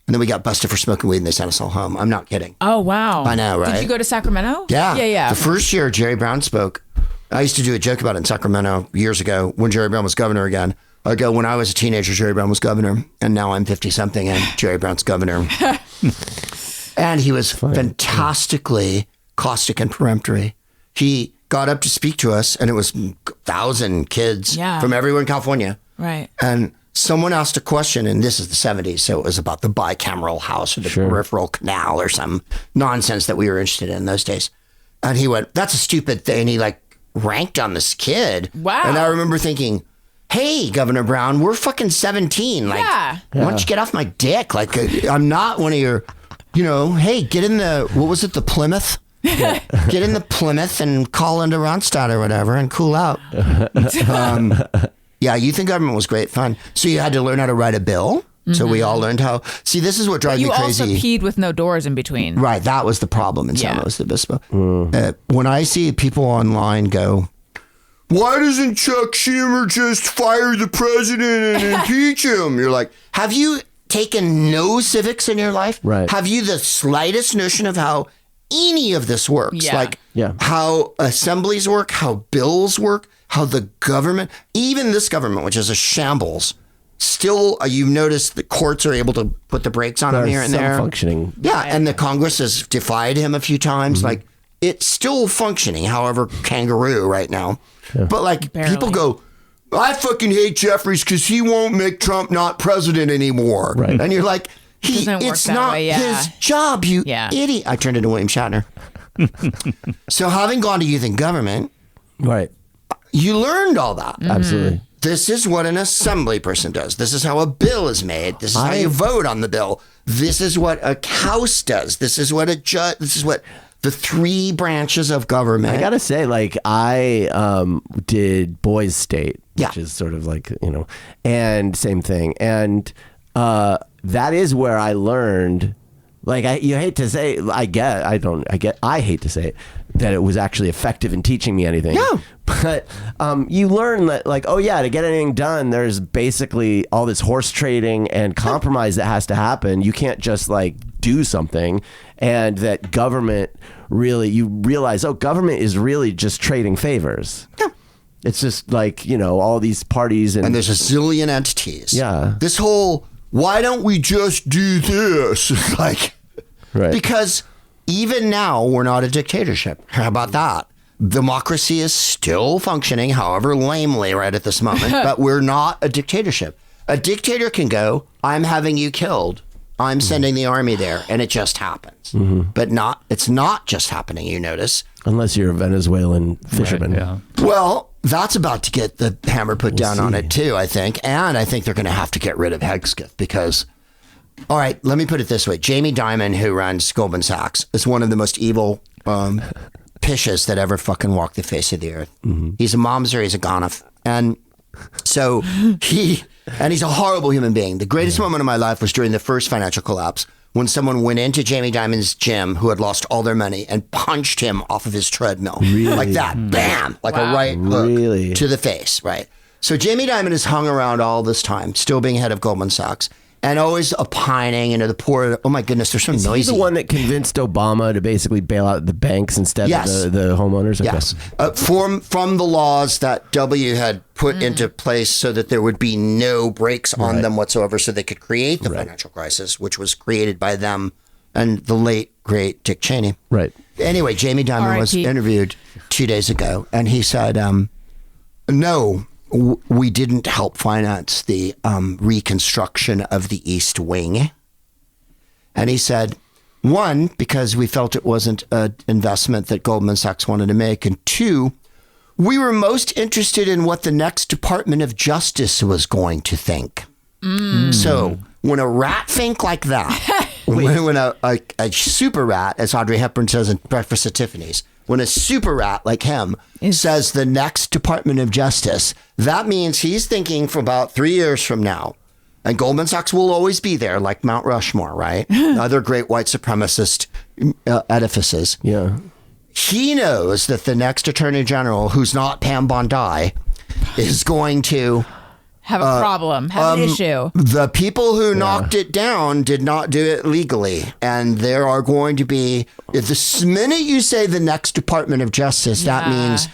And then we got busted for smoking weed and they sent us all home. I'm not kidding. Oh, wow. I know, right? Did you go to Sacramento? Yeah. Yeah. The first year Jerry Brown spoke, I used to do a joke about it in Sacramento years ago when Jerry Brown was governor again. I go, when I was a teenager, Jerry Brown was governor, and now I'm 50-something and Jerry Brown's governor. And he was fantastically caustic and peremptory. He got up to speak to us, and it was 1,000 kids from everywhere in California. Right. And someone asked a question, and this is the 70s, so it was about the bicameral house or the peripheral canal or some nonsense that we were interested in those days. And he went, that's a stupid thing. He like ranked on this kid. Wow. And I remember thinking, hey, Governor Brown, we're fucking 17. Like, why don't you get off my dick? Like, I'm not one of your, hey, get in the, what was it, the Plymouth? Get in the Plymouth and call into Ronstadt or whatever and cool out. Yeah, youth in government was great fun. So you had to learn how to write a bill. So we all learned how. See, this is what drives me You crazy. also peed with no doors in between. Right, that was the problem in San Yeah. Luis Obispo. When I see people online go, why doesn't Chuck Schumer just fire the president and impeach him? You're like, have you taken no civics in your life? Right. Have you the slightest notion of how any of this works? Yeah. Like Yeah. how assemblies work, how bills work, how the government, even this government, which is a shambles, still, you've noticed the courts are able to put the brakes on him There's here and some there. functioning. Yeah, and the Congress has defied him a few times. Mm-hmm. Like, it's still functioning, however kangaroo right now. But, like, Barely. people go, I fucking hate Jeffries because he won't make Trump not president anymore. Right. And you're like, Doesn't work it's that not way, yeah. his job, you Yeah. idiot. I turned into William Shatner. So, having gone to youth in government, Right. you learned all that. Absolutely. This is what an assembly person does. This is how a bill is made. This is how you vote on the bill. This is what a house does. This is what a judge. This is what the three branches of government. I gotta say, like, I did Boys State, Yeah. which is sort of like, and same thing. And that is where I learned, like, you hate to say, I hate to say it, that it was actually effective in teaching me anything. Yeah. But you learn that, like, oh yeah, to get anything done, there's basically all this horse trading and compromise that has to happen. You can't just, like, do something. And that government really, you realize, government is really just trading favors. Yeah. It's just like, all these parties And there's a zillion entities. Yeah. This whole, why don't we just do this? It's like, right. because even now, we're not a dictatorship. How about that? Democracy is still functioning, however lamely right at this moment, but we're not a dictatorship. A dictator can go, I'm having you killed. I'm sending the army there, and it just happens. But it's not just happening, you notice. Unless you're a Venezuelan fisherman. Right, yeah. Well, that's about to get the hammer put down on it too, I think. And I think they're going to have to get rid of Hegskiff because, all right, let me put it this way. Jamie Dimon, who runs Goldman Sachs, is one of the most evil pishes that ever fucking walked the face of the earth. He's a momser, he's a gonif. And so he's a horrible human being. The greatest moment of my life was during the first financial collapse when someone went into Jamie Dimon's gym who had lost all their money and punched him off of his treadmill. Like that. Bam! Like a right hook Really? to the face, right? So Jamie Dimon has hung around all this time, still being head of Goldman Sachs, and always opining, the poor, oh my goodness, they're so He's noisy. the one that convinced Obama to basically bail out the banks instead Yes. of the homeowners? Okay. Yes. From the laws that W had put into place so that there would be no brakes on them whatsoever so they could create the financial crisis, which was created by them and the late, great Dick Cheney. Right. Anyway, Jamie Dimon was R.I.P. interviewed 2 days ago, and he said, no, we didn't help finance the reconstruction of the East Wing. And he said, one, because we felt it wasn't an investment that Goldman Sachs wanted to make, and two, we were most interested in what the next Department of Justice was going to think. So when a rat think like that, when a super rat, as Audrey Hepburn says in Breakfast at Tiffany's, when a super rat like him says the next Department of Justice, that means he's thinking for about 3 years from now. And Goldman Sachs will always be there, like Mount Rushmore, right? Other great white supremacist edifices. Yeah. He knows that the next Attorney General, who's not Pam Bondi, is going to... Have a problem, have an issue. The people who knocked it down did not do it legally. And there are going to be, if the minute you say the next Department of Justice, that means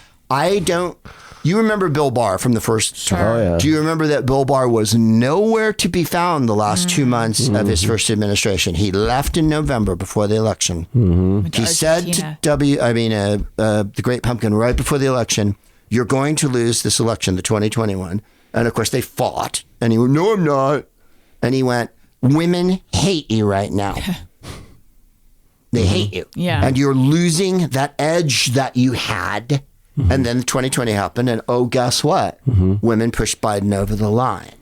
you remember Bill Barr from the first term. Oh, yeah. Do you remember that Bill Barr was nowhere to be found the last 2 months of his first administration? He left in November before the election. He said to the Great Pumpkin right before the election, you're going to lose this election, the 2021. And of course they fought. And he went, no, I'm not. And he went, women hate you right now. They hate you. Yeah. And you're losing that edge that you had. And then 2020 happened. And guess what? Women pushed Biden over the line.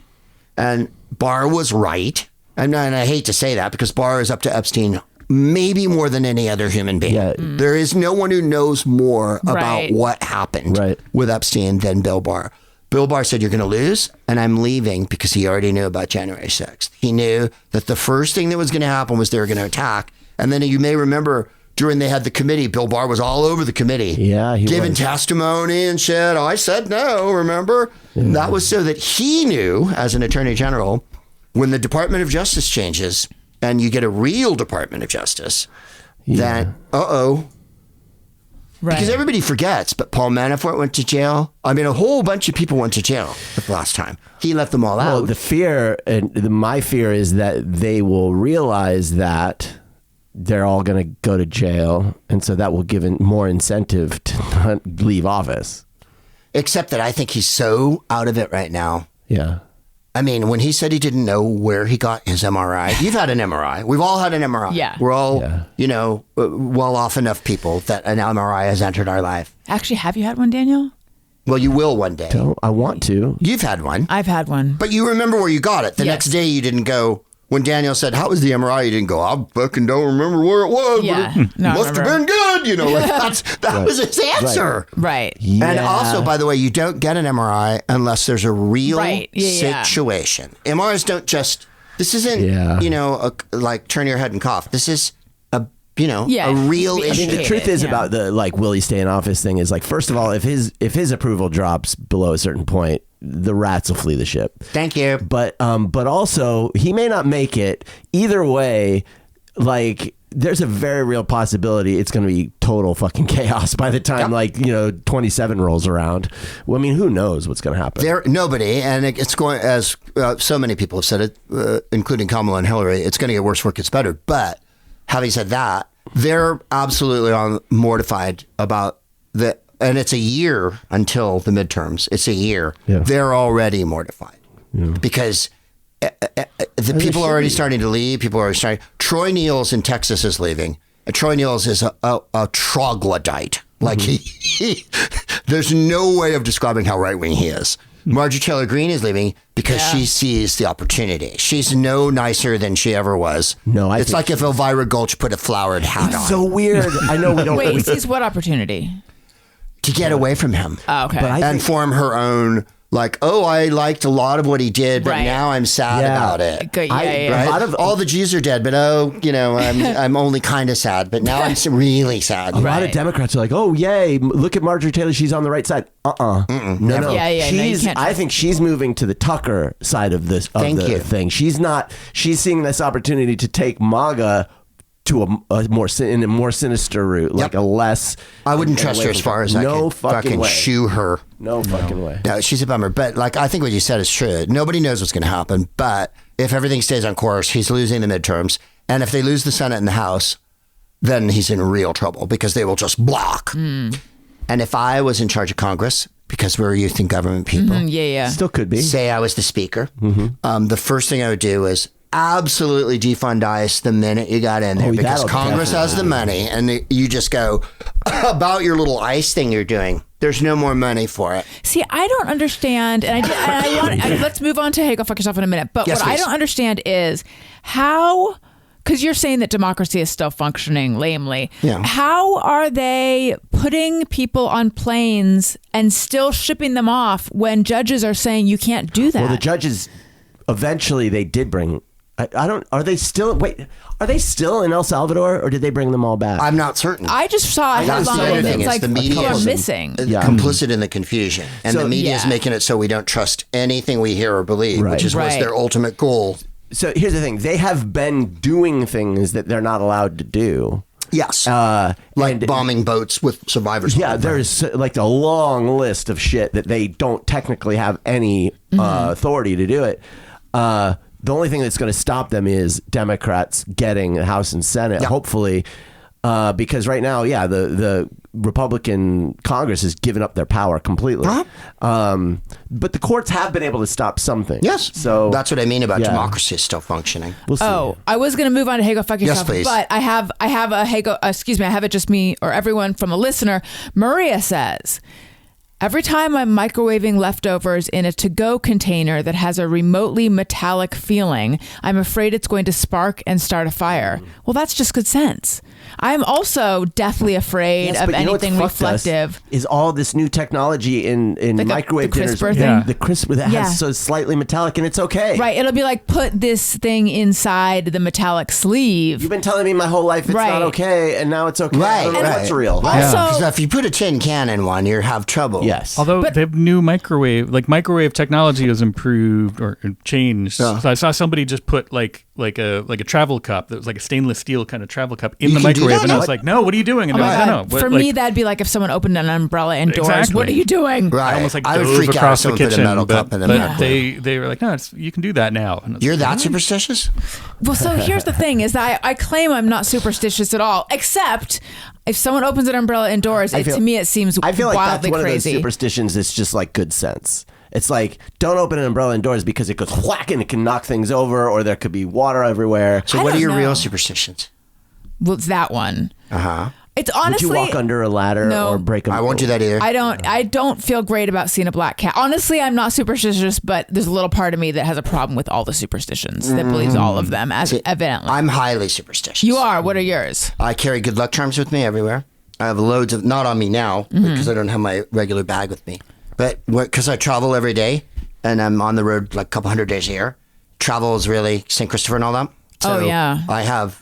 And Barr was right. And I hate to say that because Barr is up to Epstein maybe more than any other human being. Yeah. There is no one who knows more about Right. what happened Right. with Epstein than Bill Barr. Bill Barr said, you're going to lose, and I'm leaving, because he already knew about January 6th. He knew that the first thing that was going to happen was they were going to attack. And then you may remember during they had the committee, Bill Barr was all over the committee. Yeah, he giving was. testimony and shit. I said no, remember? And that was so that he knew, as an attorney general, when the Department of Justice changes and you get a real Department of Justice, that, Right. because everybody forgets, but Paul Manafort went to jail. I mean, a whole bunch of people went to jail the last time. He let them all out. Well, the fear, and my fear is that they will realize that they're all going to go to jail, and so that will give more incentive to not leave office. Except that I think he's so out of it right now. Yeah. I mean, when he said he didn't know where he got his MRI, you've had an MRI. We've all had an MRI. Yeah. We're all, well off enough people that an MRI has entered our life. Actually, have you had one, Daniel? Well, you will one day. I want to. You've had one. I've had one. But you remember where you got it. The next day you didn't go. When Daniel said, how was the MRI? You didn't go, I fucking don't remember where it was. Yeah. But it No, I must have remember. been good. You know, like that was his answer. Right. Yeah. And also, by the way, you don't get an MRI unless there's a real Right. Yeah. situation. MRIs don't just, this isn't, like turn your head and cough. This is a real I mean, issue. The truth is about the will he stay in office thing is like, first of all, if his approval drops below a certain point, the rats will flee the ship. Thank you. But also he may not make it. Either way, like there's a very real possibility it's going to be total fucking chaos by the time 27 rolls around. Well, I mean, who knows what's going to happen? Nobody, and it's going, as so many people have said it, including Kamala and Hillary, it's going to get worse before it gets better. But having said that, they're absolutely mortified about the. And it's a year until the midterms. It's a year. Yeah. They're already mortified because the people are already starting to leave. People are already starting. Troy Niels in Texas is leaving. Troy Niels is a troglodyte. Like there's no way of describing how right wing he is. Marjorie Taylor Greene is leaving because she sees the opportunity. She's no nicer than she ever was. No, it's like if Elvira Gulch put a flowered hat on. So weird. I know we don't. Wait, sees what opportunity? To get away from him. Oh, okay. But and form her own, like, I liked a lot of what he did, but Right. now I'm sad about it. Good, Right? A lot of- all the Jews are dead, but I'm only kind of sad, but now I'm really sad. A lot of Democrats are like, oh, yay, look at Marjorie Taylor. She's on the right side. No. never. Yeah, no, you can't I think she's moving to the Tucker side of this Thank you. thing. She's seeing this opportunity to take MAGA to a more sinister route, like a less. I wouldn't trust her as far as I could fucking way. shoo her. No fucking way. No, she's a bummer. But like, I think what you said is true. Nobody knows what's going to happen. But if everything stays on course, he's losing the midterms. And if they lose the Senate and the House, then he's in real trouble because they will just block. And if I was in charge of Congress, because we're youth and government people, Still could be. say I was the speaker, the first thing I would do is absolutely defund ICE the minute you got in there because that'll Congress has the money and you just go about your little ICE thing you're doing. There's no more money for it. See, I don't understand, and let's move on to go fuck yourself in a minute. But Yes, what I please. don't understand is how, because you're saying that democracy is still functioning lamely. Yeah. How are they putting people on planes and still shipping them off when judges are saying you can't do that? Well, the judges eventually they did bring. I don't. Are they still? Wait. Are they still in El Salvador, or did they bring them all back? I'm not certain. I just saw a That's the headline other and thing it's is like the media people are is missing. complicit in the confusion. And the media is Yeah. making it so we don't trust anything we hear or believe, Right. which is was Right. their ultimate goal. So here's the thing: they have been doing things that they're not allowed to do. Yes. Like like bombing boats with survivors. Yeah, there's like a long list of shit that they don't technically have any authority to do it. The only thing that's going to stop them is Democrats getting the House and Senate, hopefully, because right now, the Republican Congress has given up their power completely. But the courts have been able to stop something. Yes. So that's what I mean about democracy is still functioning. We'll see. Oh, I was going to move on to Hey Go Fuck Yourself, please. but I have a Hey Go, excuse me, I have it just me or everyone from a listener. Maria says, every time I'm microwaving leftovers in a to-go container that has a remotely metallic feeling, I'm afraid it's going to spark and start a fire. Well, that's just good sense. I'm also deathly afraid of but you know what's anything fucked us reflective. is all this new technology in Like microwave the dinners. crisper thing? Yeah. The crisper that Yeah. has so slightly metallic, and it's okay. Right. It'll be like, put this thing inside the metallic sleeve. You've been telling me my whole life it's Right. not okay, and now it's okay. Right, I don't know right. what's real. Also, Because if you put a tin can in one, you have trouble. Yes. Although But- they have new microwave technology has improved or changed. Yeah. So I saw somebody just put like a travel cup that was like a stainless steel kind of travel cup in You the can do microwave, that and I now? was like, "No, what are you doing?" And oh they're my like, God. "No, no." For But, me, that'd be like if someone opened an umbrella indoors. Exactly. What are you doing? Right. I almost like I would dove freak out if across the someone put a kitchen, metal but, cup in the but microwave. they were like, "No, you can do that now." And I was You're like, that "What?" superstitious? Well, so here's the thing: is that I claim I'm not superstitious at all, except if someone opens an umbrella indoors. I feel- To me, it seems I feel like that's wildly one of those crazy. superstitions that's just like good sense. It's like, don't open an umbrella indoors because it goes whack and it can knock things over, or there could be water everywhere. So I what are don't your know. real superstitions? Well, it's that one. Uh-huh. It's honestly. Would you walk under a ladder No. or break a I won't do that either. I don't feel great about seeing a black cat. Honestly, I'm not superstitious, but there's a little part of me that has a problem with all the superstitions that believes all of them, as evidently. I'm highly superstitious. You are. What are yours? I carry good luck charms with me everywhere. I have loads of, not on me now, because I don't have my regular bag with me. But because I travel every day, and I'm on the road like a couple hundred days a year, travel is really St. Christopher and all that. Oh, yeah. I have,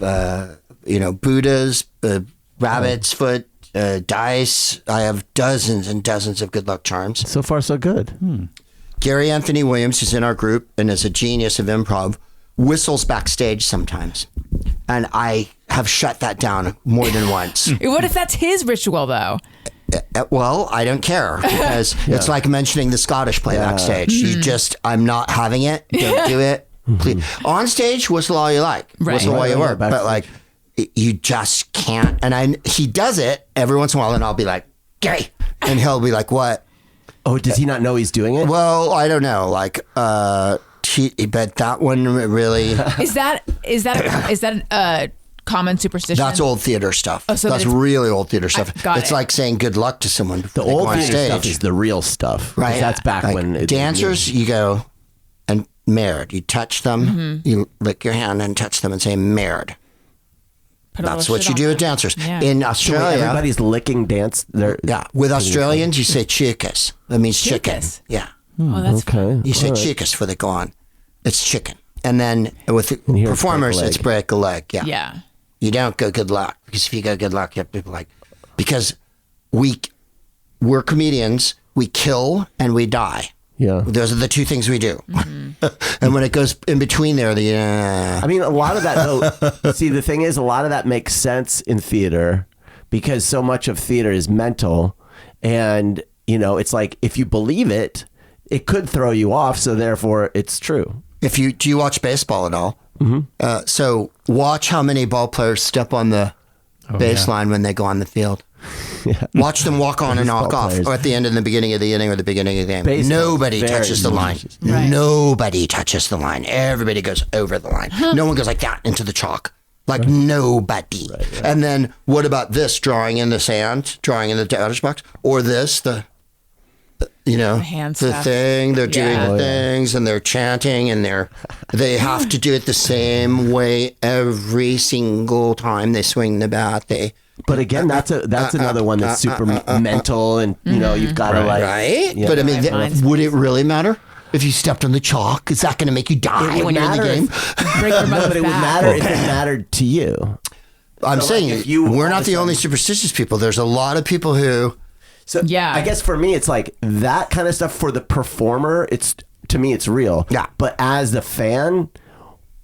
Buddhas, rabbit's foot, dice. I have dozens and dozens of good luck charms. So far, so good. Gary Anthony Williams, who's in our group and is a genius of improv, whistles backstage sometimes. And I have shut that down more than once. What if that's his ritual, though? Well, I don't care because it's like mentioning the Scottish play backstage. You just, I'm not having it. Don't do it. Please. On stage, whistle all you like. Right. Whistle while you Right, work. right, But like, you just can't. And he does it every once in a while, and I'll be like, Gary. And he'll be like, what? Oh, does he not know he's doing it? Well, I don't know. Like, but that one really, Is that a common superstition? that's old theater stuff. Oh, so that's it's- really old theater stuff. got It's it. like saying good luck to someone the before they go old on theater stage. stuff is the real stuff. 'cause Right. That's back Like, when dancers, you go and married. You touch them, you lick your hand and touch them and say married. Put a little That's what shit you on do them. with dancers. Yeah. In So wait, Australia, everybody's licking dance. yeah, with Australians, you say chicas. That means chicken. Chicas? Yeah, Oh, that's Okay. you say All right. chicas before they go on. It's chicken. And then with the And here it's performers, break a it's leg. break a leg. Yeah. Yeah. You don't go good luck because if you go good luck, you have people like, because we're comedians, we kill and we die. Yeah. Those are the two things we do. And when it goes in between there, I mean, a lot of that, though, see, the thing is, a lot of that makes sense in theater because so much of theater is mental. And, it's like if you believe it, it could throw you off. So therefore, it's true. do you watch baseball at all? Mm-hmm. So watch how many ball players step on the baseline when they go on the field. Watch them walk on and knock Baseball off, players. or at the end and the beginning of the inning or the beginning of the game. Baseball, Nobody very touches the line. malicious. Right. Nobody touches the line. Everybody goes over the line. No one goes like that into the chalk. Like nobody. And then what about this? Drawing in the sand, drawing in the batter's box, or this the hand the stuff. thing they're doing Yeah. the things and they're chanting and they have to do it the same way every single time they swing the bat. But again, that's another one that's super mental, and you've got to like, Right? Yeah. But I mean, Right. would it really matter if you stepped on the chalk? Is that going to make you die It when would you're in the matter game? Break your No, mother's but it would back. matter if it mattered to you. I'm So, saying like, if you we're all not of the a only sudden- superstitious people. There's a lot of people who. So Yeah. I guess for me, it's like that kind of stuff for the performer. To me, it's real. Yeah. But as the fan,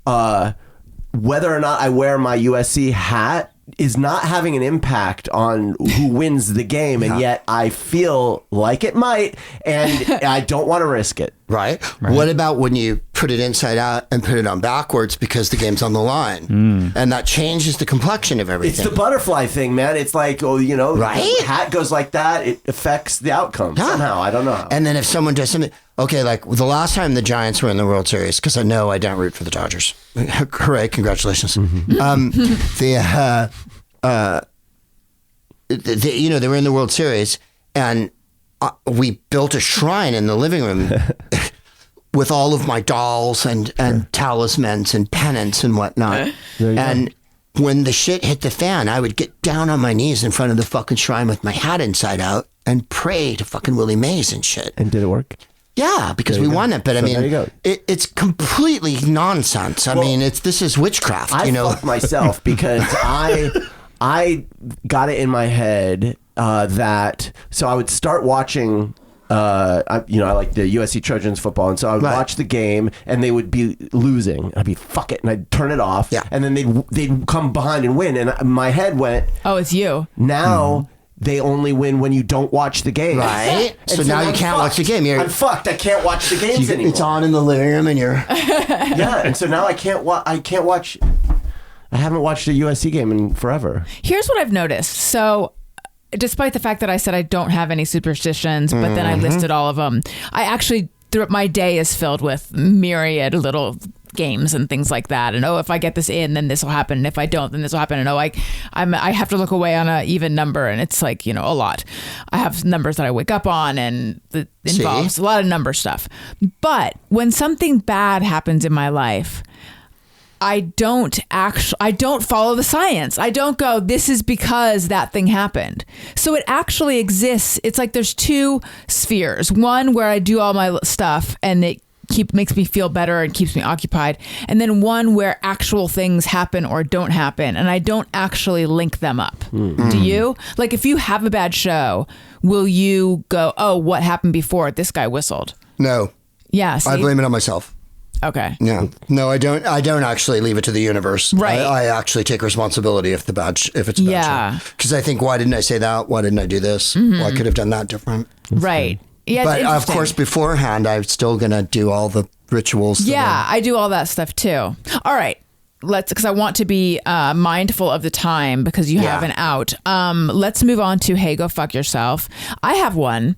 whether or not I wear my USC hat is not having an impact on who wins the game, and yet I feel like it might, and I don't want to risk it. Right? What about when you put it inside out and put it on backwards because the game's on the line? And that changes the complexion of It's everything. the butterfly thing, man. It's like, Right? the hat goes like that. It affects the outcome Yeah. somehow. I don't know how. And then if someone does something, okay, like the last time the Giants were in the World Series, because I know I don't root for the Dodgers. Hooray, congratulations. They were in the World Series, and we built a shrine in the living room with all of my dolls and talismans and pennants and whatnot. And when the shit hit the fan, I would get down on my knees in front of the fucking shrine with my hat inside out and pray to fucking Willie Mays and shit. And did it work? Yeah, because we won it. But I So there you mean, go. it's completely nonsense. I mean, this is witchcraft, I you know. fucked myself because I got it in my head that so I would start watching. I like the USC Trojans football, and so I would watch the game, and they would be losing. I'd be fuck it, and I'd turn it off. Yeah. And then they'd come behind and win, and my head went, Oh, it's you. now they only win when you don't watch the game. Right. And So now you I'm can't watch the fucked. game. I'm fucked. I can't watch the games anymore. It's on in the living room, and you're. Yeah, and so now I can't watch. I haven't watched a USC game in forever. Here's what I've noticed. So, despite the fact that I said I don't have any superstitions, but then I listed all of them, I actually, my day is filled with myriad little games and things like that. And if I get this in, then this will happen. And if I don't, then this will happen. And I have to look away on an even number, and it's like, a lot. I have numbers that I wake up on, and it involves a lot of number stuff. But when something bad happens in my life, I don't follow the science. I don't go, this is because that thing happened. So it actually exists. It's like there's two spheres. One where I do all my stuff and it makes me feel better and keeps me occupied. And then one where actual things happen or don't happen, and I don't actually link them up. Do you? Like, if you have a bad show, will you go, oh, what happened before? This guy whistled. No. Yeah. See? I blame it on myself. Okay. Yeah. No, I don't. I don't actually leave it to the universe. Right. I actually take responsibility if it's a bad show. Because I think, why didn't I say that? Why didn't I do this? Well, I could have done that different. Right. Yeah. But it's of course, beforehand, I'm still gonna do all the rituals. Yeah, I do all that stuff too. All right. Because I want to be mindful of the time because you have an out. Let's move on to Hey, Go Fuck Yourself. I have one.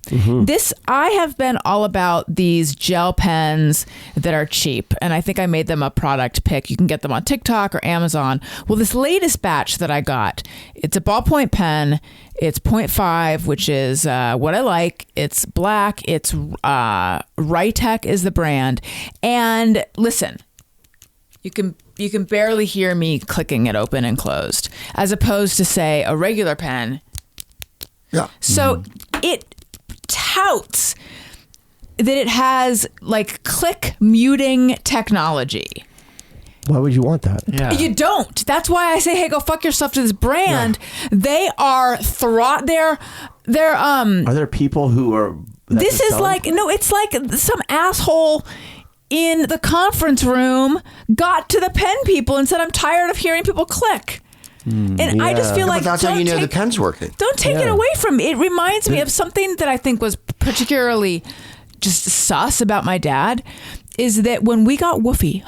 I have been all about these gel pens that are cheap, and I think I made them a product pick. You can get them on TikTok or Amazon. Well, this latest batch that I got, it's a ballpoint pen. It's 0.5, which is what I like. It's black. It's Rytech is the brand. And listen, you can barely hear me clicking it open and closed, as opposed to, say, a regular pen. Yeah. So it touts that it has like click muting technology. Why would you want that? Yeah. You don't. That's why I say, hey, go fuck yourself to this brand. They are they're Are there people who are? this is like, no, it's like some asshole in the conference room got to the pen people and said, I'm tired of hearing people click. And I just feel But like, that's how don't you know the take- pen's working. Don't take it away from me. It reminds me of something that I think was particularly just sus about my dad, is that when we got Woofy,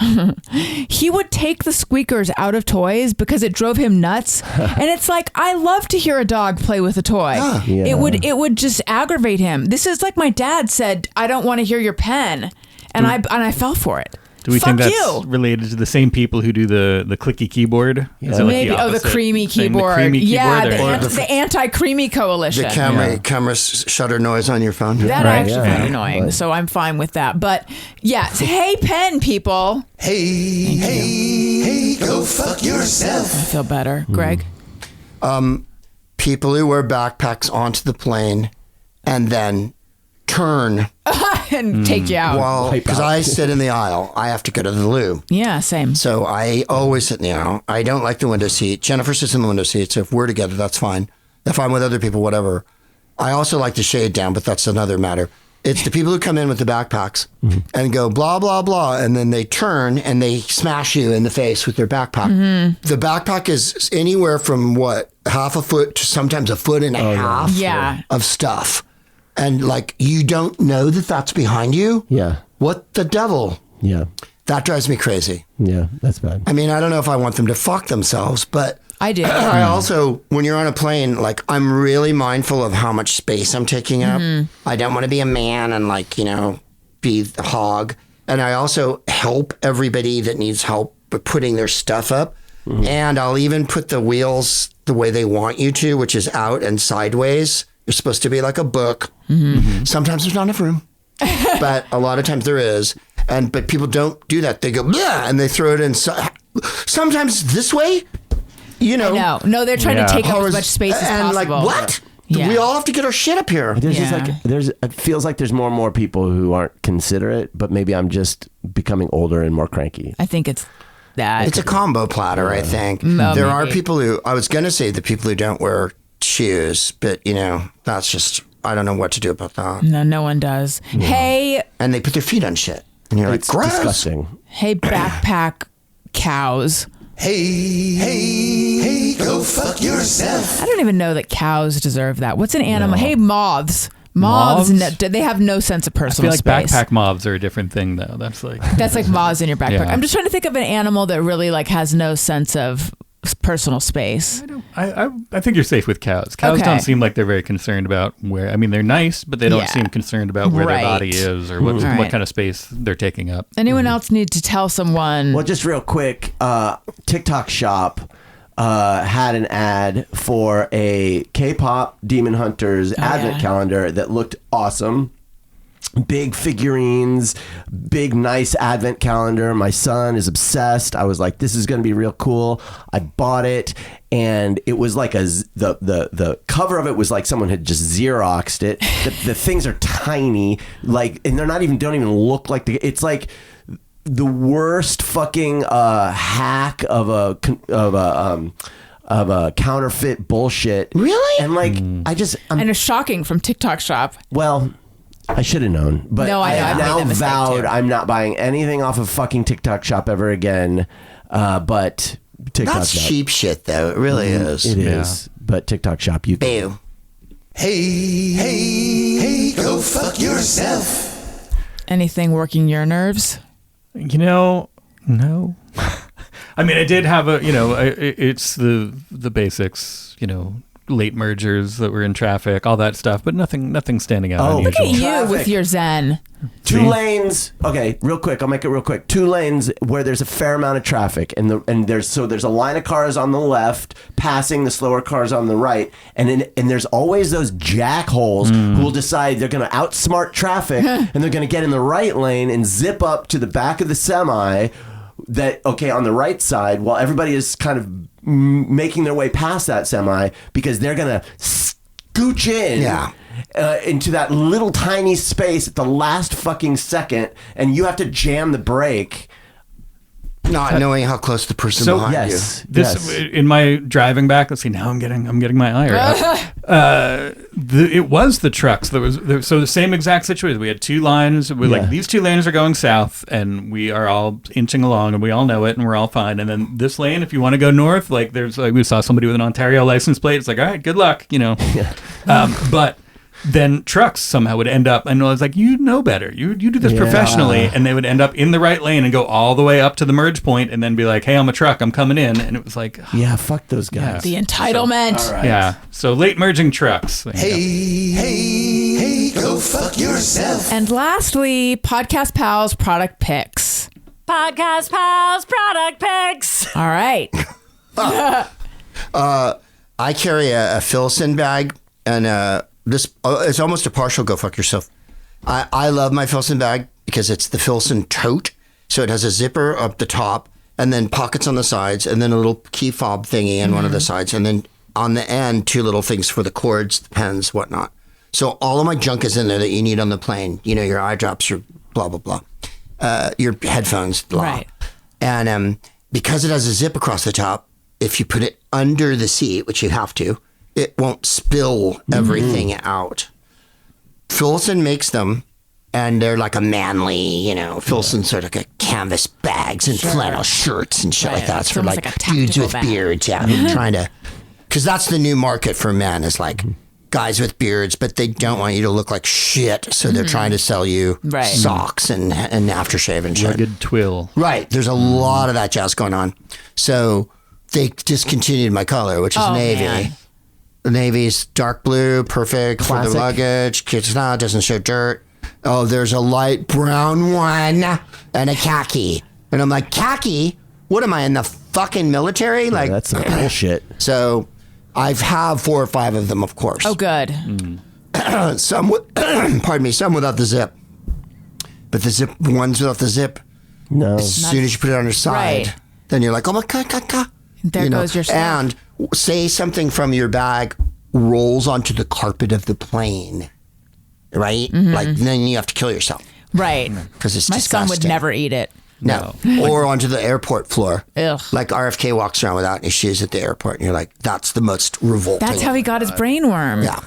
he would take the squeakers out of toys because it drove him nuts. And it's like, I love to hear a dog play with a toy. Yeah. It would just aggravate him. This is like my dad said, I don't want to hear your pen. And I fell for it. Do we Fuck think that's you. related to the same people who do the clicky keyboard? Is it like Maybe. the The opposite? creamy Saying keyboard. The creamy Yeah, keyboard the anti-creamy coalition. The camera shutter noise on your phone. That I actually Yeah. find annoying, Right. so I'm fine with that. But yes, hey pen people. Hey, go fuck yourself. I feel better, Greg. People who wear backpacks onto the plane and then turn And take you out. while, Wipe because out. I sit in the aisle. I have to go to the loo. Yeah, same. So I always sit in the aisle. I don't like the window seat. Jennifer sits in the window seat. So if we're together, that's fine. If I'm with other people, whatever. I also like the shade down, but that's another matter. It's the people who come in with the backpacks and go blah, blah, blah. And then they turn and they smash you in the face with their backpack. The backpack is anywhere from half a foot to sometimes a foot and a half Yeah. of stuff. And like, you don't know that that's behind you? Yeah. What the devil? Yeah. That drives me crazy. Yeah. That's bad. I mean, I don't know if I want them to fuck themselves, but I do. I also, when you're on a plane, like, I'm really mindful of how much space I'm taking up. I don't want to be a man and, like, be the hog. And I also help everybody that needs help with putting their stuff up. And I'll even put the wheels the way they want you to, which is out and sideways. You're supposed to be like a book. Sometimes there's not enough room, but a lot of times there is. But people don't do that. They go, "Bleh," and they throw it in. Sometimes this way. you know. No, they're trying to take up How as is- much space as and possible. like, what? Yeah. We all have to get our shit up here. There's just Yeah. it feels like there's more and more people who aren't considerate, but maybe I'm just becoming older and more cranky. I think it's that. It's a combo platter, I think. No, There are maybe. people who, I was going to say the people who don't wear shoes, but, you know, that's just, I don't know what to do about that. No one does. Hey, And they put their feet on shit. And you're like, It's gross. disgusting. backpack cows. Hey, go fuck yourself. I don't even know that cows deserve that. What's an animal? Hey, moths. Moths? They have no sense of I feel personal like space. backpack moths are a different thing, though. That's like That's like moths in your backpack. Yeah. I'm just trying to think of an animal that really like has no sense of personal space. I think you're safe with cows. Cows Okay. don't seem like they're very concerned about where. I mean, they're nice, but they don't Yeah. seem concerned about where Right. their body is or what Right. kind of space they're taking up. Anyone else need to tell someone? Well, just real quick, TikTok Shop had an ad for a K-pop Demon Hunters advent yeah. calendar that looked awesome. Big figurines, big nice advent calendar. My son is obsessed. I was like, this is going to be real cool. I bought it, and it was like the cover of it was like someone had just Xeroxed it. The things are tiny, like, and they're not even don't even look like it's like the worst fucking hack of a counterfeit bullshit. Really? And like, I'm and it's shocking from TikTok Shop. well, I should have known, but No, I know. have I've made now that mistake, vowed too. I'm not buying anything off of fucking TikTok Shop ever again. But TikTok That's Shop, cheap shit, though. It really is. It is. But TikTok Shop, you Boo. Hey, go fuck yourself. Anything working your nerves? You know, no. I mean, I did have it's the basics, late mergers that were in traffic, all that stuff, but nothing standing out Oh, unusual. Look at you Traffic. with your zen. Two lanes. Okay, real quick. I'll make it real quick. Two lanes where there's a fair amount of traffic, and there's a line of cars on the left passing the slower cars on the right, and there's always those jackholes who will decide they're going to outsmart traffic and they're going to get in the right lane and zip up to the back of the semi on the right side while everybody is kind of making their way past that semi because they're going to scooch in. Yeah. Into that little tiny space at the last fucking second, and you have to jam the brake. Not knowing how close the person So, behind Yes, This yes. in my driving back. Let's see. Now I'm getting my ire up. It was the trucks that was so the same exact situation. We had two lines. We're Yeah. like, these two lanes are going south, and we are all inching along, and we all know it, and we're all fine. And then this lane, if you want to go north, like we saw somebody with an Ontario license plate. It's like, all right, good luck, But then trucks somehow would end up, and I was like, you know better. You do this professionally, and they would end up in the right lane and go all the way up to the merge point, and then be like, hey, I'm a truck, I'm coming in, and it was like, Yeah, fuck those guys. The entitlement. All right. yeah. So late merging trucks. There you go. Hey, go fuck yourself. And lastly, Podcast Pals product picks. Podcast Pals product picks. All right. I carry a Filson bag, and it's almost a partial go fuck yourself. I love my Filson bag because it's the Filson tote. So it has a zipper up the top and then pockets on the sides and then a little key fob thingy in one of the sides. And then on the end, two little things for the cords, the pens, whatnot. So all of my junk is in there that you need on the plane. Your eye drops, your blah, blah, blah. Your headphones, blah. Right. And because it has a zip across the top, if you put it under the seat, which you have to, it won't spill everything out. Filson makes them, and they're like a manly, Filson's sort of like a canvas bags and flannel shirts and shit like that. It's for almost like, like a dudes tactical with bag. beards, trying to, because that's the new market for men is like guys with beards, but they don't want you to look like shit, so they're trying to sell you Right. socks and aftershave and shit. Rugged twill. Right. There's a lot of that jazz going on. So they discontinued my color, which is navy. man. The navy's dark blue, perfect for Classic. the luggage. It's not, doesn't show dirt. Oh, there's a light brown one and a khaki. And I'm like, khaki? What am I, in the fucking military? Like, That's some bullshit. so I've have 4 or 5 of them, of course. Oh, good. Some with, pardon me, some without the zip. But the ones without the zip, No. as soon as you put it on your side, Right. then you're like, oh my God. There goes your snack. And say something from your bag rolls onto the carpet of the plane, right? Like then you have to kill yourself. Right. Because it's My son would disgusting. never eat it. No. Or onto the airport floor. Ugh. Like RFK walks around without any shoes at the airport, and you're like, that's the most revolting. That's how he got his brain worm. Yeah.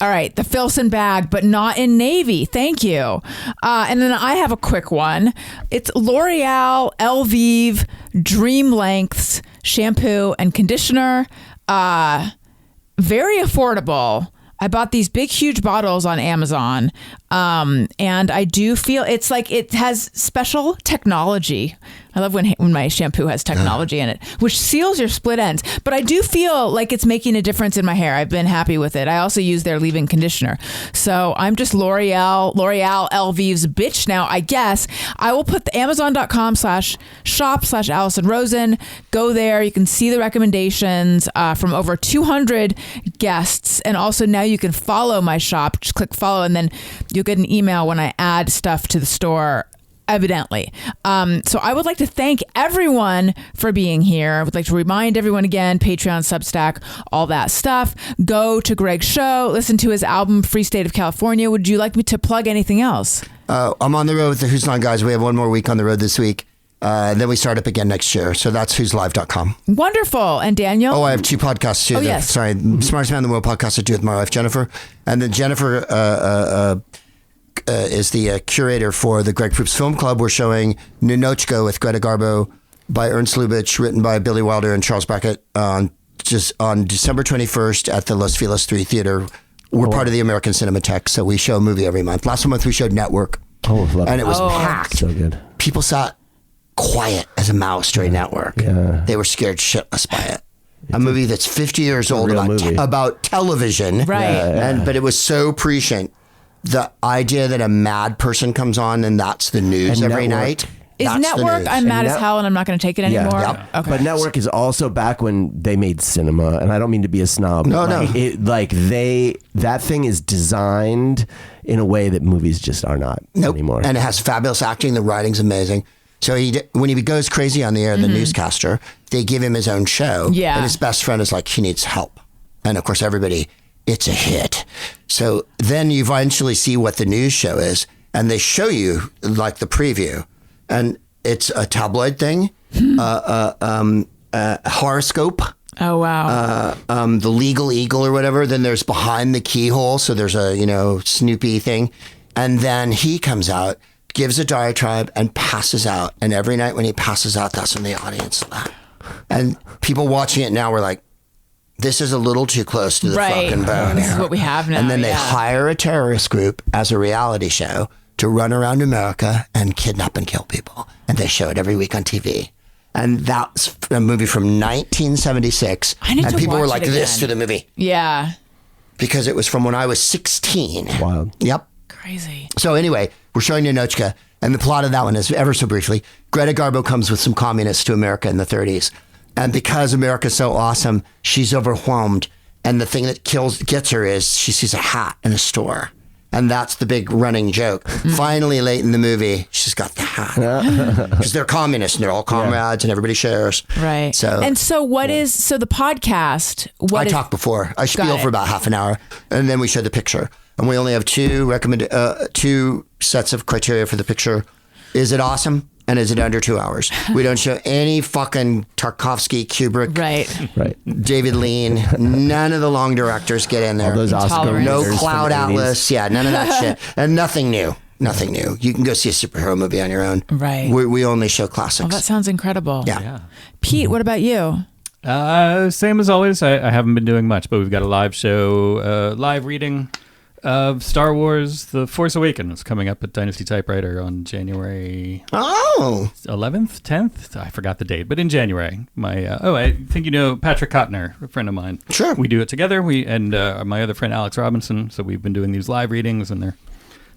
All right, the Filson bag, but not in navy. Thank you. And then I have a quick one. It's L'Oreal Elvive Dream Lengths shampoo and conditioner. Very affordable. I bought these big, huge bottles on Amazon. And I do feel it's like it has special technology. I love when my shampoo has technology in it, which seals your split ends. But I do feel like it's making a difference in my hair. I've been happy with it. I also use their leave-in conditioner. So I'm just L'Oreal Elvive's bitch now, I guess. I will put the Amazon.com/shop/Allison Rosen. Go there. You can see the recommendations from over 200 guests. And also now you can follow my shop. Just click follow and then you'll get an email when I add stuff to the store, evidently. So I would like to thank everyone for being here. I would like to remind everyone again, Patreon, Substack, all that stuff. Go to Greg's show, listen to his album, Free State of California. Would you like me to plug anything else? I'm on the road with the Who's Line guys. We have one more week on the road this week. Then we start up again next year. So that's who'slive.com. Wonderful. And Daniel? Oh, I have 2 podcasts too. Oh, yes. Sorry, Smartest Man in the World podcast I do with my wife, Jennifer. And then Jennifer is the curator for the Greg Proops Film Club. We're showing Ninotchka with Greta Garbo by Ernst Lubitsch, written by Billy Wilder and Charles Brackett on December 21st at the Los Feliz 3 Theater. We're part of the American Cinematheque, so we show a movie every month. Last month we showed Network. Oh, love and it was packed. So good. People sat quiet as a mouse during Network. Yeah. They were scared shitless by it. A movie that's 50 years old about television. Right. But it was so prescient. The idea that a mad person comes on and that's the news And every Network. night. Is that's the Network, news. I'm mad as hell and I'm not going to take it anymore? Yep. Okay. But Network is also back when they made cinema, and I don't mean to be a snob. No, but no. That thing is designed in a way that movies just are not anymore. And it has fabulous acting. The writing's amazing. So when he goes crazy on the air, the newscaster, they give him his own show. Yeah. And his best friend is like, he needs help. And of course, it's a hit. So then you eventually see what the news show is, and they show you like the preview, and it's a tabloid thing, horoscope. Oh, wow. The Legal Eagle or whatever. Then there's Behind the Keyhole. So there's a, Snoopy thing. And then he comes out, gives a diatribe and passes out. And every night when he passes out, that's when the audience laugh. And people watching it now were like, this is a little too close to the fucking bone. This is what we have now. And then they hire a terrorist group as a reality show to run around America and kidnap and kill people. And they show it every week on TV. And that's a movie from 1976. And people were like this to the movie. Yeah. Because it was from when I was 16. Wild. Yep. Crazy. So anyway, we're showing Ninotchka. And the plot of that one is, ever so briefly, Greta Garbo comes with some communists to America in the 30s. And because America's so awesome, she's overwhelmed. And the thing that gets her is she sees a hat in a store. And that's the big running joke. Finally, late in the movie, she's got the hat. Because they're communists and they're all comrades and everybody shares. Right. So the podcast? I talked before. I spiel for about half an hour. And then we show the picture. And we only have two sets of criteria for the picture. Is it awesome? And is it under 2 hours? We don't show any fucking Tarkovsky, Kubrick, right, David Lean. None of the long directors get in there. All those Oscar no winners Cloud from the 80s. Atlas. Yeah, none of that shit. And nothing new. Nothing new. You can go see a superhero movie on your own. Right. We only show classics. Oh, that sounds incredible. Yeah. Pete, what about you? Same as always. I haven't been doing much, but we've got a live show, live reading of Star Wars The Force Awakens coming up at Dynasty Typewriter on January 11th, 10th? I forgot the date, but in January. I think you know Patrick Kottner, a friend of mine. Sure. We do it together, and my other friend Alex Robinson, so we've been doing these live readings, and they're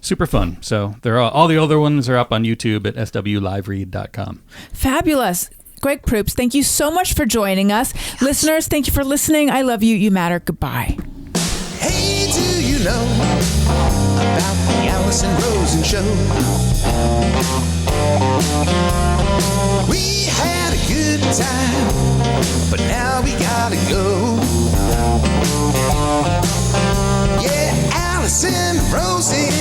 super fun. So all the other ones are up on YouTube at swliveread.com. Fabulous. Greg Proops, thank you so much for joining us. Yes. Listeners, thank you for listening. I love you. You matter. Goodbye. Hey, do you know about the Allison Rosen Show? We had a good time, but now we gotta go. Yeah, Allison, Rosie,